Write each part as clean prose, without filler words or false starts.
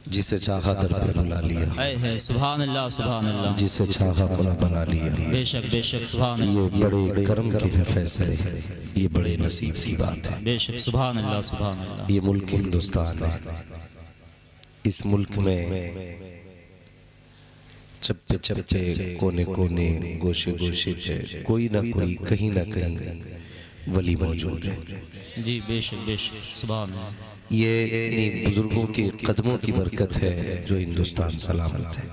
जिसे चाहा दर पे बुला लिया, है सुभान अल्लाह सुभान अल्लाह। जिसे चाहा अपना बना लिया। बेशक सुभान अल्लाह। ये बड़े करम के हैं फैसले, ये बड़े नसीब की बात है। बेशक सुभान अल्लाह सुभान अल्लाह। ये मुल्क हिंदुस्तान है। इस मुल्क में चप्पे चप्पे, कोने कोने, गोशे गोशे पे कोई ना कोई, कहीं ना कहीं वली मौजूद है। जी बेशक सुभान अल्लाह। ये इन्हीं बुजुर्गों के कदमों की बरकत है जो हिंदुस्तान सलामत है।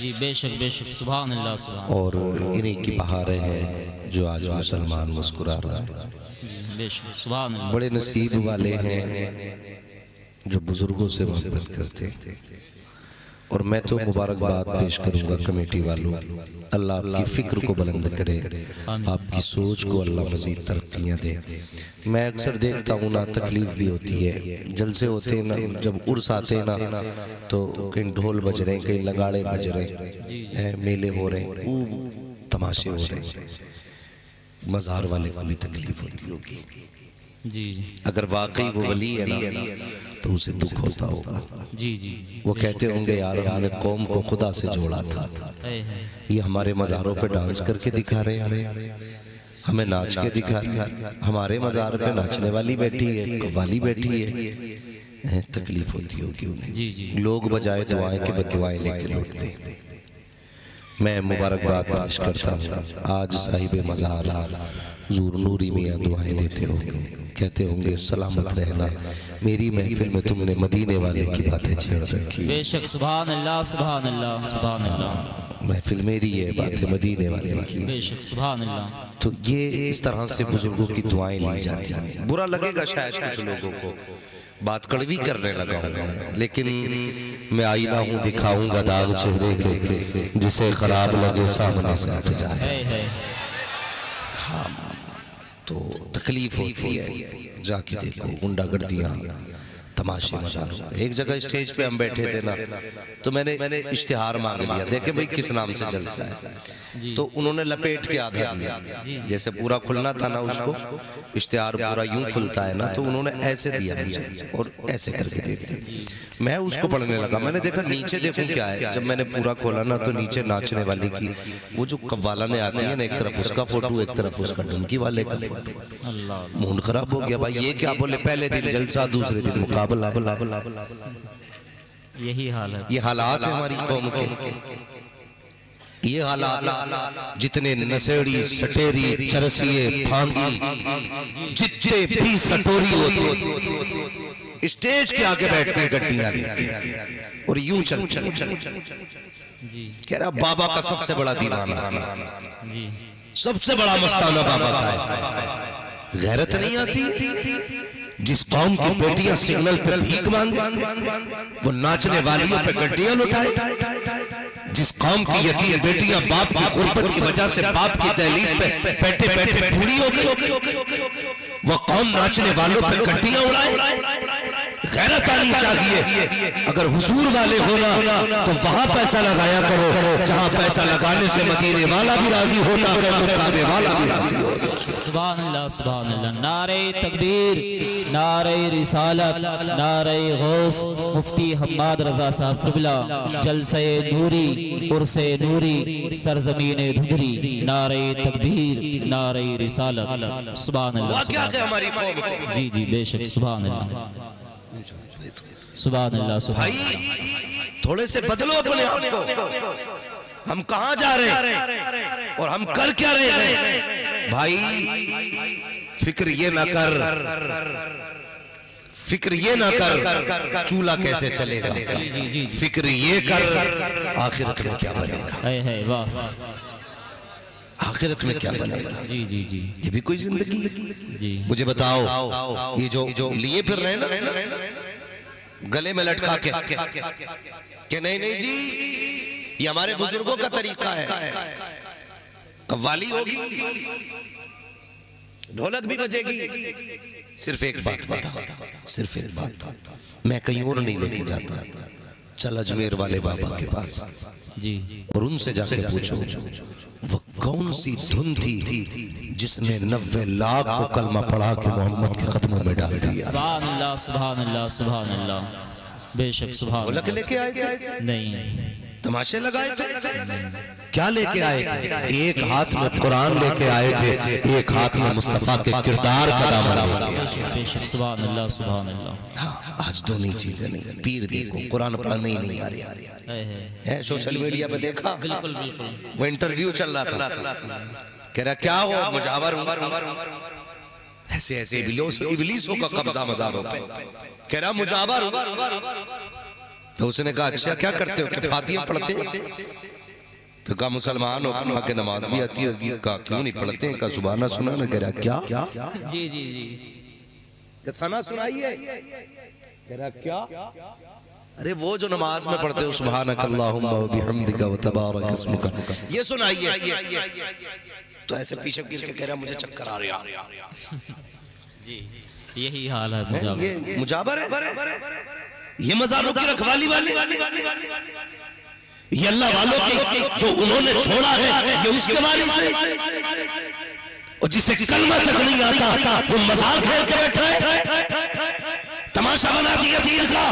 जी बेशक सुभान अल्लाह सुभान। और इन्हीं की बहारें हैं जो आज मुसलमान मुस्कुरा रहा है। जी बेशक सुभान अल्लाह। बड़े नसीब वाले हैं जो बुजुर्गों से मोहब्बत करते हैं। और मैं तो मुबारकबाद पेश करूंगा कमेटी वालों, अल्लाह आपकी फिक्र को बुलंद करे, आपकी सोच को अल्लाह मजीद तरक्कियां दे। मैं अक्सर देखता हूँ ना, तकलीफ भी होती है, जलसे होते हैं ना, जब उर्स आते हैं ना, तो कहीं ढोल बज रहे हैं, कहीं लगाड़े बज रहे हैं, मेले हो रहे हैं, खूब तमाशे हो रहे हैं, मज़ार वाले को भी तकलीफ होती होगी। जी अगर वाकई वो वली है ना, तो उसे दुख होता होगा। जी वो कहते होंगे यार हमने कौम को खुदा से जोड़ा था, ये हमारे मज़ारों पे डांस करके दिखा रहे हैं, हमें नाच के दिखा रहे हैं, हमारे मज़ार पे नाचने वाली बैठी है, कव्वाली बैठी है। तकलीफ होती होगी उन्हें। लोग बजाय दुआएं के बददुआएं लेके लौटते हैं। मैं मुबारकबाद पेश करता हूँ। आज साहिब मज़ार हुज़ूर नूरी मियाँ दुआएं देते होंगे, कहते होंगे सलामत रहना, मेरी महफिल में तुमने मदीने वाले की बातें छेड़ रखी। बेशक सुभान अल्लाह सुभान अल्लाह सुभान अल्लाह। महफिल मेरी है, बातें मदीने वाले की। बेशक सुभान अल्लाह। तो ये इस तरह से बुजुर्गों की दुआएं ली जाती हैं। बुरा लगेगा शायद कुछ लोगों को, बात कड़वी करने लगा हूँ, लेकिन मैं आईना हूँ, दिखाऊंगा दाग चेहरे के, जिसे खराब लगे सामने से हट जाए। हाँ, तो तकलीफ होती है, जाके देखो गुंडागर्दियाँ, तमाशे, मज़ारों पे। एक जगह स्टेज पे हम बैठे थे ना, तो मैंने इश्तिहार मांग लिया, देखे भाई किस नाम से जलसा है, तो उन्होंने लपेट के आधा दिया, जैसे पूरा खुलना था ना, उसको इश्तिहार पूरा यूं खुलता है ना, तो उन्होंने ऐसे दिया मुझे और ऐसे करके दे दिया। मैं उसको पढ़ने लगा, मैंने देखा नीचे देखूं क्या है। जब मैंने पूरा खोला ना, तो नीचे नाचने वाली की वो जो कव्वाला ने आती है ना, एक तरफ उसका फोटो, एक तरफ उसका डुमकी वाले का फोटो। मूड खराब हो गया भाई, ये क्या बोले, पहले दिन जलसा दूसरे दिन मुकाबला। यही हाल है, ये हालात है हमारी कौम के। ये हालात, जितने नशेड़ी, सटेरी, चरसिए, फांगी, जितने भी सटोरी होते, स्टेज के आगे बैठते हैं गड्डियां लेके और यूं चलते हैं। कह रहा बाबा का सबसे बड़ा दीवाना, सबसे बड़ा मस्ताना बाबा का है। गैरत नहीं आती? जिस कौम की बेटियां सिग्नल पे भीख मांगे, वो नाचने वालियों पे गड्डियां लुटाए। जिस कौम की यतीम बेटियां बाप की गुर्बत की वजह से बाप की दहलीज पे बैठे बैठे बूढ़ी हो गई, वो कौम नाचने वालों पे गड्डियां उड़ाए। गैरत आनी चाहिए। अगर हुजूर वाले होना तो वहां पैसा लगाया करो जहां पैसा लगाने से मदीने वाला भी राजी होता है, तो काबे वाला भी राजी होता। सुभान अल्लाह सुभान अल्लाह। नारे तकबीर, नारे रिसालत, नारे गौस, मुफ्ती हम्माद रजा साहब क़िबला, जलसे नूरी, उर्से नूरी, सरजमीन धुधरी। नारे तकबीर, नारे रिसालत। सुभान अल्लाह। क्या है हमारी कौम को? जी जी बेशक सुभान अल्लाह सुभान अल्लाह। भाई थोड़े से बदलो अपने आप को। हम कहां जा रहे हैं और हम कर क्या रहे हैं? भाई फिक्र ये ना कर, फिक्र ये ना कर चूल्हा कैसे चलेगा, फिक्र ये कर आखिरत में क्या बनेगा। वाह, आखिरत में क्या बनेगा। जी जी जी, ये भी कोई जिंदगी है? मुझे बताओ, ये जो लिए फिर रहे ना गले में लटका के, कि नहीं नहीं जी ये हमारे बुजुर्गों का तरीका है, कव्वाली होगी, ढोलक भी बजेगी। सिर्फ एक बात बता, सिर्फ एक बात, मैं कहीं और नहीं लेके जाता। चल अजमेर वाले बाबा के पास जी और उनसे जाके पूछो वो कौन सी धुन थी जिसने 90 लाख को कलमा पढ़ा के मोहम्मद के कदमों में डाल दिया। सुभान अल्लाह सुभान अल्लाह सुभान अल्लाह। बेशक सुभान ढोलक अल्लाह। लेके आए थे, नहीं तमाशे लगाए थे, क्या लेके आए थे? एक हाथ में कुरान लेके आए थे, एक हाथ में मुस्तफा के किरदार का दामन लेके आए थे। बेशक बेशक सुभान अल्लाह सुभान अल्लाह। हाँ, आज दोनों चीजें नहीं। पीर देखो कुरान पढ़ने ही नहीं आ रही है। सोशल मीडिया पे देखा, बिल्कुल बिल्कुल। वो इंटरव्यू चल रहा था, कह रहा क्या हो, मुजावर हूं, ऐसे ऐसे इबलीसों का कब्जा मज़ारों पे, कह रहा मुजावर हूं। तो उसने कहा अच्छा क्या करते हो, कि फातिहा पढ़ते हैं? तो कहा मुसलमान हो, कहा कि नमाज भी आती होगी, कहा क्यों नहीं पढ़ते हैं? कहा सुबहाना सुना ना। कह रहा क्या? जी जी जी। सना सुनाइए। कह रहा क्या? अरे वो जो नमाज में पढ़ते हो सुबहानक अल्लाहुम्मा व बिहम्दिका व तबारक इसमुका, ये सुनाइए। तो ऐसे पीछे गिर के कह रहा मुझे चक्कर आ रहा। जी यही हाल है मुजावर। ये मुजावर है, ये मज़ारों की रखवाली वाले, ये अल्लाह वालों की जो उन्होंने छोड़ा है, ये उसके वारिस है। और जिसे कलमा तक नहीं आता वो मज़ार घेर के बैठा है, तमाशा बना दिया दीन का।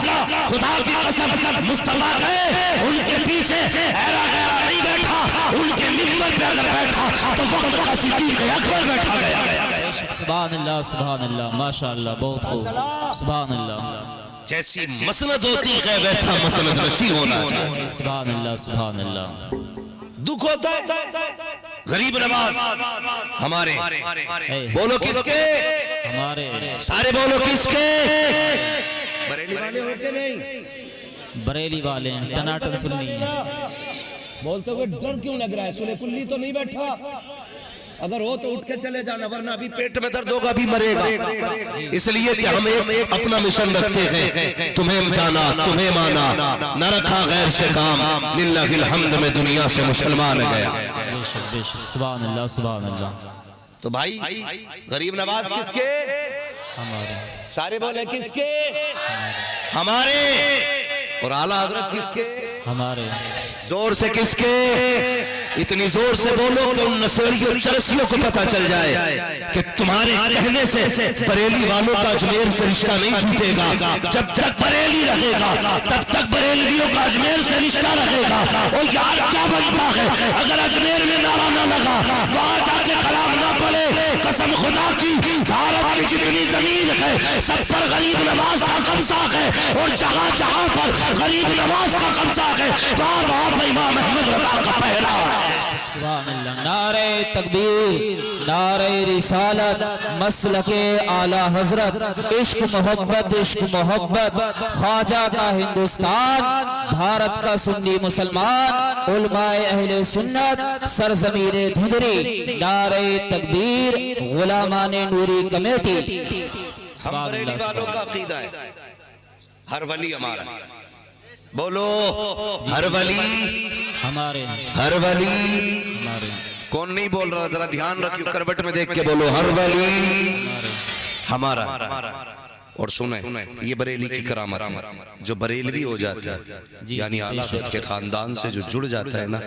खुदा की कसम मुस्तफा गए, उनके पीछे हैरा गैरा नहीं बैठा, उनके मिंबर पे अगर बैठा तो वक्त का सिद्दीक अकबर बैठा गया। सुभान अल्लाह सुभान अल्लाह, माशाअल्लाह, बहुत खूब, सुभान अल्लाह। जैसी मसनद होती है वैसा मसनद नशी होना चाहिए। सुभान अल्लाह सुभान अल्लाह। दुख होता है, गरीब नवाज हमारे, बोलो किसके? हमारे। सारे बोलो किसके? बरेली वाले हो के नहीं? बरेली वाले हैं, टनाटन सुन्नी है। बोलते हुए डर क्यों लग रहा है? सुने कुल्ली तो नहीं बैठा? अगर हो तो उठ के चले जाना, वरना अभी पेट में दर्द होगा, अभी मरेगा। इसलिए कि हम एक अपना मिशन रखते हैं, तुम्हें जाना तुम्हें माना, न रखा गैर से काम, लिल्लाहिल हम्द में दुनिया से मुसलमान गया। बेशक बेशक सुभान अल्लाह सुभान अल्लाह। तो भाई गरीब नवाज किसके? हमारे। सारे बोले किसके? हमारे। और आला हजरत किसके? हमारे। जोर से किसके? इतनी जोर से बोलो कि उन नसलियों चरसियों को पता चल जाए कि तुम्हारे कहने से बरेली वालों का अजमेर से रिश्ता नहीं छूटेगा। जब तक बरेली रहेगा तब तक बरेलियों का अजमेर से रिश्ता रहेगा। और यार क्या बनता है अगर अजमेर में नारा ना लगा, वहां जाके कलाम ना पड़े, कसम खुदा की भारत की जितनी जमीन है सब पर गरीब नवाज का कब्जा है। और जहां जहां पर गरीब नवाज का कब्जा है वहां वहां पर इमाम अहमद रजा का पहरा है। सुभान अल्लाह। नारे तकबीर, नारे रिसालत, मसलके आला हजरत, इश्क मोहब्बत, ख्वाजा का हिंदुस्तान, भारत का सुन्नी मुसलमान, उलमाए अहले सुन्नत, सरजमीने धुंधरी, नारे तकबीर, गुलामाने नूरी कमेटी। हम बरेली वालों का अकीदा है हर वली हमारा। बोलो हर वली हमारे। हर वली हमारे। कौन नहीं बोल रहा? जरा ध्यान रखियो, करवट में देख के बोलो हर वली हमारा। और सुने ये बरेली की करामत है, जो बरेलवी हो जाता है यानी आला हज़रत के खानदान से जो जुड़ जाता है ना,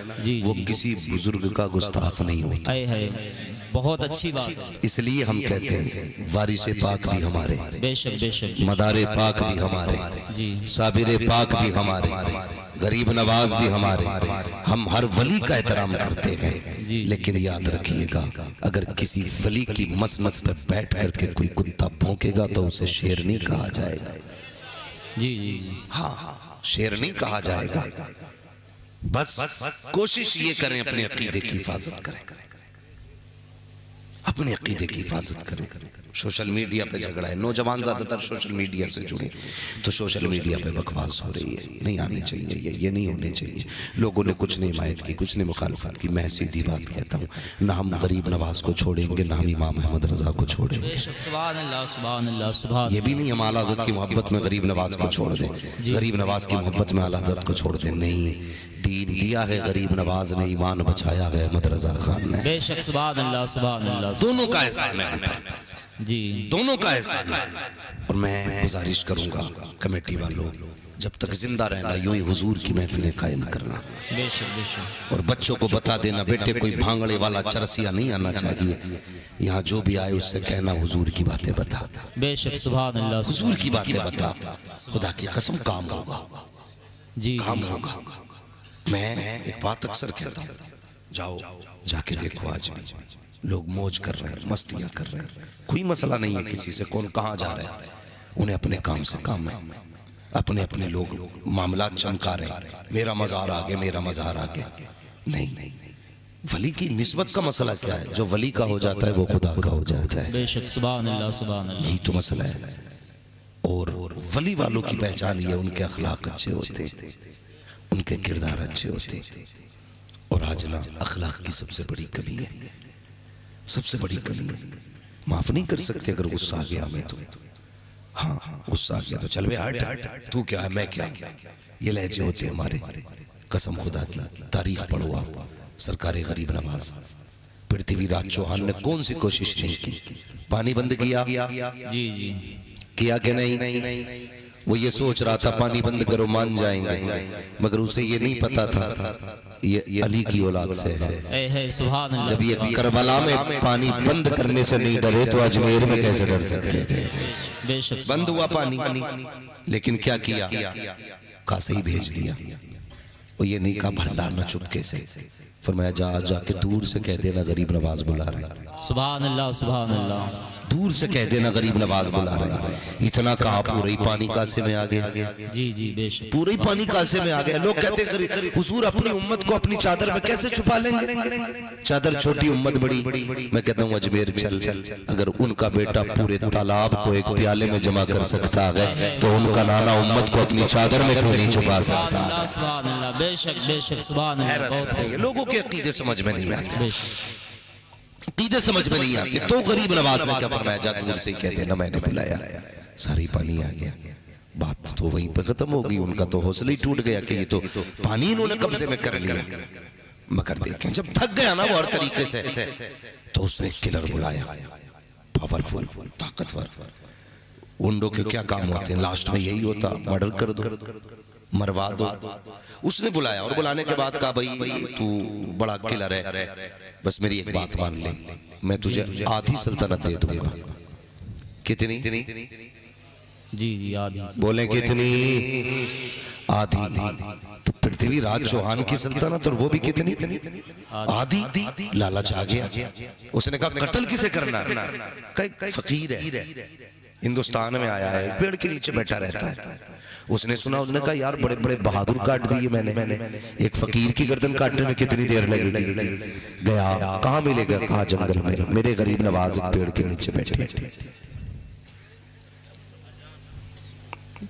वो किसी बुजुर्ग का गुस्ताख नहीं होता। बहुत अच्छी बात है। इसलिए हम कहते हैं वारिसे पाक भी हमारे, बेशक बेशक, मदारे पाक भी हमारे, साबिरे पाक भी हमारे, गरीब नवाज भी हमारे। हम हर वली का एहतराम करते हैं, लेकिन याद रखिएगा अगर किसी वली की मसनद पर बैठ करके कोई कुत्ता भौंकेगा तो उसे शेरनी कहा जाएगा। जी जी हाँ, शेरनी कहा जाएगा। बस कोशिश ये करें अपने अकीदे की हिफाजत करें, अपने अकीदे की हिफाजत करें। सोशल मीडिया पे झगड़ा है, नौजवान ज्यादातर सोशल मीडिया से जुड़े, तो सोशल मीडिया पे बकवास हो रही है, नहीं आनी चाहिए, ये नहीं होने चाहिए। लोगों ने कुछ नहीं हिमायत की, कुछ ने मुखालफत की। मैं सीधी बात कहता हूँ, ना हम गरीब नवाज को छोड़ेंगे, ना हम इमाम अहमद रजा को छोड़ेंगे। सुभान अल्लाह सुभान अल्लाह सुभान। ये भी नहीं हम आला हज़रत की मोहब्बत में गरीब नवाज को छोड़ दें, गरीब नवाज की मोहब्बत में आला हज़रत को छोड़ दें। नहीं, दीन दिया है गरीब नवाज ने, ईमान बचाया है अहमद रजा खान ने। बेशक सुभान अल्लाह सुभान अल्लाह। दोनों का एहसान है जी, दोनों का एहसान है। और मैं गुजारिश करूंगा कमेटी वालों, जब तक जिंदा रहना यूं ही हुजूर की महफिलें कायम करना, बेशक बेशक। और बच्चों को बता देना बेटे कोई भांगड़े वाला चरसिया नहीं आना चाहिए, यहाँ जो भी आए उससे कहना हुजूर की बातें बता, बेशक। सुभान अल्लाह। हुजूर की बातें बता, खुदा की कसम काम होगा, जी काम होगा। मैं एक बात अक्सर कहता हूँ, जाओ जाके देखो आज भी लोग मौज कर रहे हैं, मस्तियां कर रहे हैं, कोई मसला नहीं है किसी से, कौन कहाँ जा रहा है, उन्हें अपने काम से काम है, अपने अपने लोग मामला चमका रहे हैं, मेरा मज़ार आ गया, मेरा मज़ार आ गया। नहीं, वली की निस्बत का मसला क्या है, जो वली का हो जाता है वो खुदा का हो जाता है। बेशक। सुभान अल्लाह सुभान अल्लाह। यही तो मसला है। और वली वालों की पहचान ये उनके अखलाक अच्छे होते, उनके किरदार अच्छे होते। और आज ना अखलाक की सबसे बड़ी कमी है, सबसे बड़ी कमी है। माफ नहीं कर सकते अगर गुस्सा आ गया हमें तो, हाँ गुस्सा आ गया तो चल बे हट, तू क्या है मैं क्या, ये लहजे होते हमारे। कसम खुदा की, तारीख पढ़ो आप, सरकार गरीब नवाज पृथ्वीराज चौहान ने कौन सी कोशिश नहीं की, पानी बंद किया जी जी। किया कि नहीं, वो ये सोच रहा था पानी बंद करो मान जाएंगे, मगर उसे ये नहीं पता था ये अली की औलाद से है। सुभान अल्लाह। जब ये करबला में पानी बंद करने से नहीं डरे तो अजमेर में कैसे डर सकते थे। बेशक। बंद हुआ पानी, लेकिन क्या किया, कासे ही भेज दिया। वो ये नहीं कहा भल्ला न चुपके से, फरमाया जा जाके दूर से कह देना गरीब नवाज बुला रहे। सुभान अल्लाह सुभान अल्लाह। दूर से कह देना गरीब नवाज बुला रहे। इतना कहा पूरे ही पानी कासे में आ गया। जी जी बेशक। पूरे ही पानी कासे में आ गया। लोग कहते हैं हुजूर अपनी उम्मत को अपनी चादर में कैसे छुपा लेंगे, चादर छोटी उम्मत बड़ी। मैं कहता हूँ अजमेर चल, अगर उनका बेटा पूरे तालाब को एक प्याले में जमा कर सकता है तो उनका नाना उम्मत को अपनी चादर में क्यों नहीं छुपा सकता। सुभान अल्लाह। बेशक बेशक। सुभान अल्लाह। लोगों के अकीदे समझ में नहीं आते, अकीदे समझ में नहीं आते। तो गरीब नवाज ने क्या फरमाया, जा दूर से ही कहते ना मैंने बुलाया, सारी पानी आ गया। बात तो वहीं पे खत्म हो गई। उनका तो हौसला ही टूट गया कि ये तो पानी इन्होंने कब्जे में कर लिया। मगर देखें जब थक गया ना वो हर तरीके से, तो उसने किलर बुलाया, पावरफुल, ताकतवर। उंडों के क्या काम होते हैं, लास्ट में यही होता, मर्डर कर दो, मरवा दो। उसने बुलाया और बुलाने के बाद कहा भाई तू बड़ा किलर है, बस मेरी एक बात मान ले, मैं तुझे आधी सल्तनत दे दूंगा। कितनी? जी जी आधी। बोले कितनी? आधी। तो पृथ्वीराज चौहान की सल्तनत, और वो भी कितनी? आधी। लालच आ गया। उसने कहा कत्ल किसे करना? फकीर है, हिंदुस्तान में आया है, पेड़ के नीचे बैठा रहता है। उसने सुना, उसने कहा यार बड़े बड़े बहादुर काट दिए मैंने, एक फकीर की गर्दन काटने में कितनी देर लगेगी। गया, कहाँ मिलेगा? कहा जंगल में, मेरे गरीब नवाज एक पेड़ के नीचे बैठे।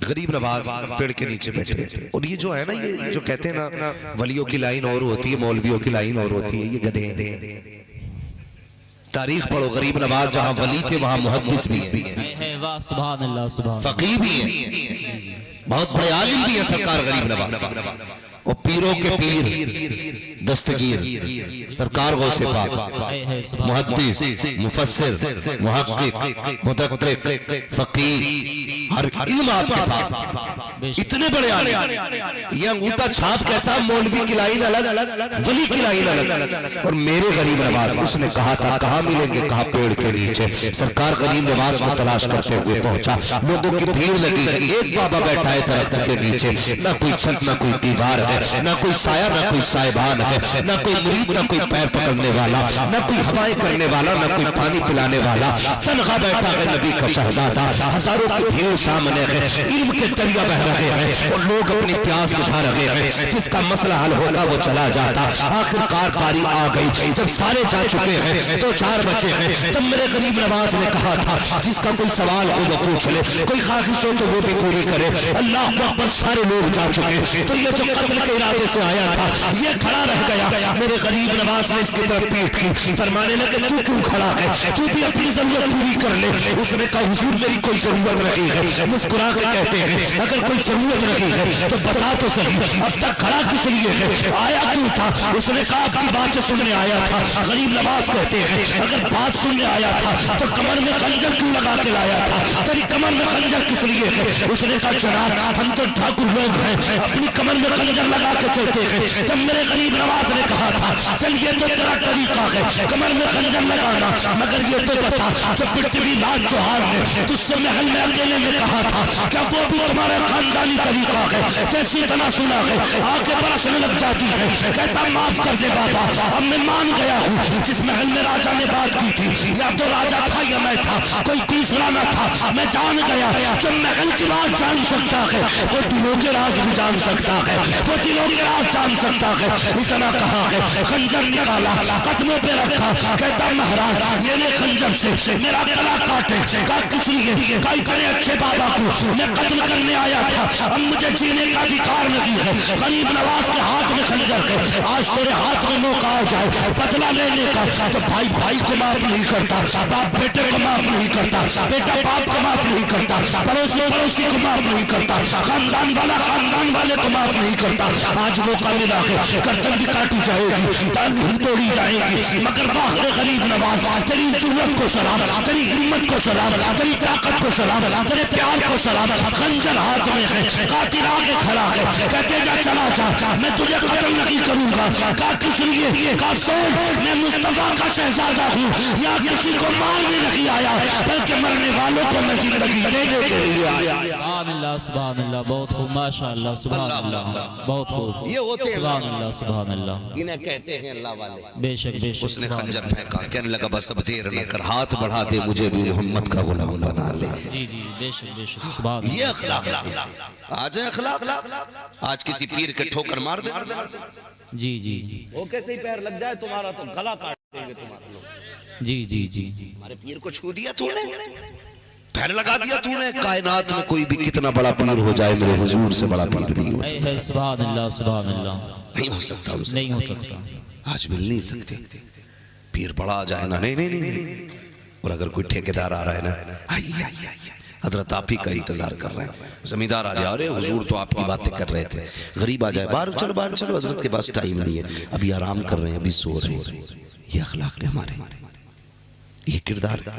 गरीब नवाज पेड़ के नीचे बैठे। और ये जो है ना, ये जो कहते हैं ना वलियों की लाइन और होती है, मौलवियों की लाइन और होती है, ये गधे हैं। तारीख पढ़ो, गरीब नवाज जहाँ वली थे वहाँ मुहद्दिस भी है, वाह सुभान अल्लाह सुभान, फकीह भी है, बहुत बड़े आलिम भी है सरकार गरीब नवाज। और पीरों के पीर दस्तगीर सरकार गौसे पाक, मुहद्दिस, मुफस्सिर, मुहक्किक, मुदक्किक, फकीह, हर इल्म आपके पास। इतने बड़े आलिम। ये अंगूठा छाप कहता है मौलवी की लाइन अलग, वली की लाइन अलग। और मेरे गरीब नवाज, उसने कहा था कहाँ मिलेंगे? कहा पेड़ के नीचे। सरकार गरीब नवाज को तलाश करते हुए पहुंचा, लोगों की भीड़ लगी है। एक बाबा बैठा है दरख्त के नीचे, ना कोई छत ना कोई दीवार है, ना कोई साया ना कोई साहिबान है, ना कोई मुरीद ना कोई पैर पकड़ने वाला, ना कोई हवाएं करने वाला, ना कोई पानी पिलाने वाला। तनहा बैठा है नबी का शहजादा, हजारों की भीड़ सामने है, इल्म के दरिया बह रहे हैं और लोग अपनी प्यास बुझा रहे हैं। जिसका मसला हल होगा वो चला जाता। आखिरकार बारी आ गई, जब सारे जा चुके हैं तो 4 बचे हैं। तब मेरे गरीब नवाज ने कहा था जिसका कोई सवाल हो वो पूछ ले, कोई ख्वाहिश हो तो वो भी पूरी करे। अल्लाह अकबर, सारे लोग जा चुके। तो ये जो कत्ल के इरादे से आया था ये खड़ा रह गया। मेरे गरीब नवाज ने इसकी तरफ पीठ की, फरमाने लगे तू क्यों खड़ा है, तू भी अपनी जरूरत पूरी कर ले। उसने कहा हुजूर मेरी कोई जरूरत नहीं है। मुस्कुरा के कहते हैं अगर कोई जरूरत नहीं है तो बता तो सही, अब तक खड़ा किस लिए है, आया क्यों था? उसने कहा आपकी बातें सुनने आया था। गरीब नवाज कहते हैं अगर बात सुनने आया था तो कमर में खंजर क्यों लगा के लाया था, तेरी कमर में खंजर किस लिए है? उसने कहा जनाब जनाब हम तो ठाकुर लोग हैं, अपनी कमर में खंजर लगा के चलते हैं। जब मेरे गरीब नवाज ने कहा था चल ये तो तेरा तरीका है कमर में खंजर लगाना, मगर ये तो बता जब पृथ्वी लाल चौहान ने तुझसे महल में अकेले में कहा था क्या वो भी तुम्हारा खानदानी तरीका है? जैसी तना सुना है आके बरसने लग जाती है। कहता माफ कर दे बाबा, अब मैं मान गया हूँ जिस महल में राजा ने बात की थी या तो राजा था या मैं था, कोई तीसरा न था। मैं जान गया जो महल की बात जान सकता है वो दिलों के राज भी जान सकता है, वो दिलों के राज जान सकता है। इतना कहा है खंजर निकाला कदमों पे रखा, कहता महाराज मेरे खंजर से मेरा गला काटे। कहा किस लिए? कहा इतने अच्छे बाबा को मैं कत्ल करने आया था, अब मुझे जीने का अधिकार नहीं है। गरीब नवाज के हाथ में खंजर है, आज तेरे हाथ में मौका आ जाए बदला लेने का तो भाई भाई को माफ नहीं करता, बाप बेटे को माफ नहीं करता, बेटा बाप को माफ नहीं करता, पड़ोसी पड़ोसी को माफ नहीं करता, खानदान वाला खानदान वाले को माफ नहीं करता। आज मौका मिला है गर्दन भी काटी जाएगी, टांग भी तोड़ी जाएगी, मगर वाह गरीब नवाज तेरी जुर्रत को सलाम, तेरी हिम्मत को सलाम, तेरी ताकत को सलाम, तेरे प्यार को सलाम। खंजर हाथ में है, कातिल आगे खड़ा है, कहते जा चला जा मैं तुझे कत्ल नहीं करूंगा। कहा किस लिए? कहा सुन मैं मुस्तफा का शहजादा हूँ, या किसी को मारने नहीं आया बल्कि मरने वालों को मैं जिंदगी देने के लिए आया। सुभान अल्लाह, बहुत खूब माशाअल्लाह, सुभान अल्लाह, बहुत खूब। ये होते हैं सुभान अल्लाह, सुभान अल्लाह, इन्हें कहते हैं अल्लाह वाले। बेशक बेशक। उसने खंजर फेंका, कहने लगा बस अब देर न कर, हाथ बढ़ा दे मुझे भी मोहम्मद का गुलाम बना ले। जी जी बेशक बेशक। सुभान ये अखलाक आज है, अखलाक आज किसी पीर के ठोकर मार देना जी जी वो कैसे ही पैर लग जाए तुम्हारा तो गला काट देंगे तुम्हारे लोग। जी जी जी। हमारे पीर को छू दिया तूने, पैर लगा दिया तूने। कायनात में कोई भी कितना बड़ा पीर हो जाए मेरे हुजूर से बड़ा पीर नहीं हो सकता। सुभान अल्लाह, सुभान अल्लाह, नहीं हो सकता हमसे, नहीं हो सकता। आज मिल नहीं सकते पीर बड़ा आ जाए ना, नहीं नहीं नहीं। और अगर कोई ठेकेदार आ रहा है ना, आइए आइए आइए हजरत आप ही का इंतजार कर रहे हैं। जमींदार आ रहे, अरे हुजूर तो आपकी बातें कर रहे थे। गरीब आ जाए, बाहर चलो बाहर चलो, हजरत के पास टाइम नहीं है, अभी आराम कर रहे हैं, अभी सो रहे हैं। ये अखलाक है हमारे, ये किरदार है।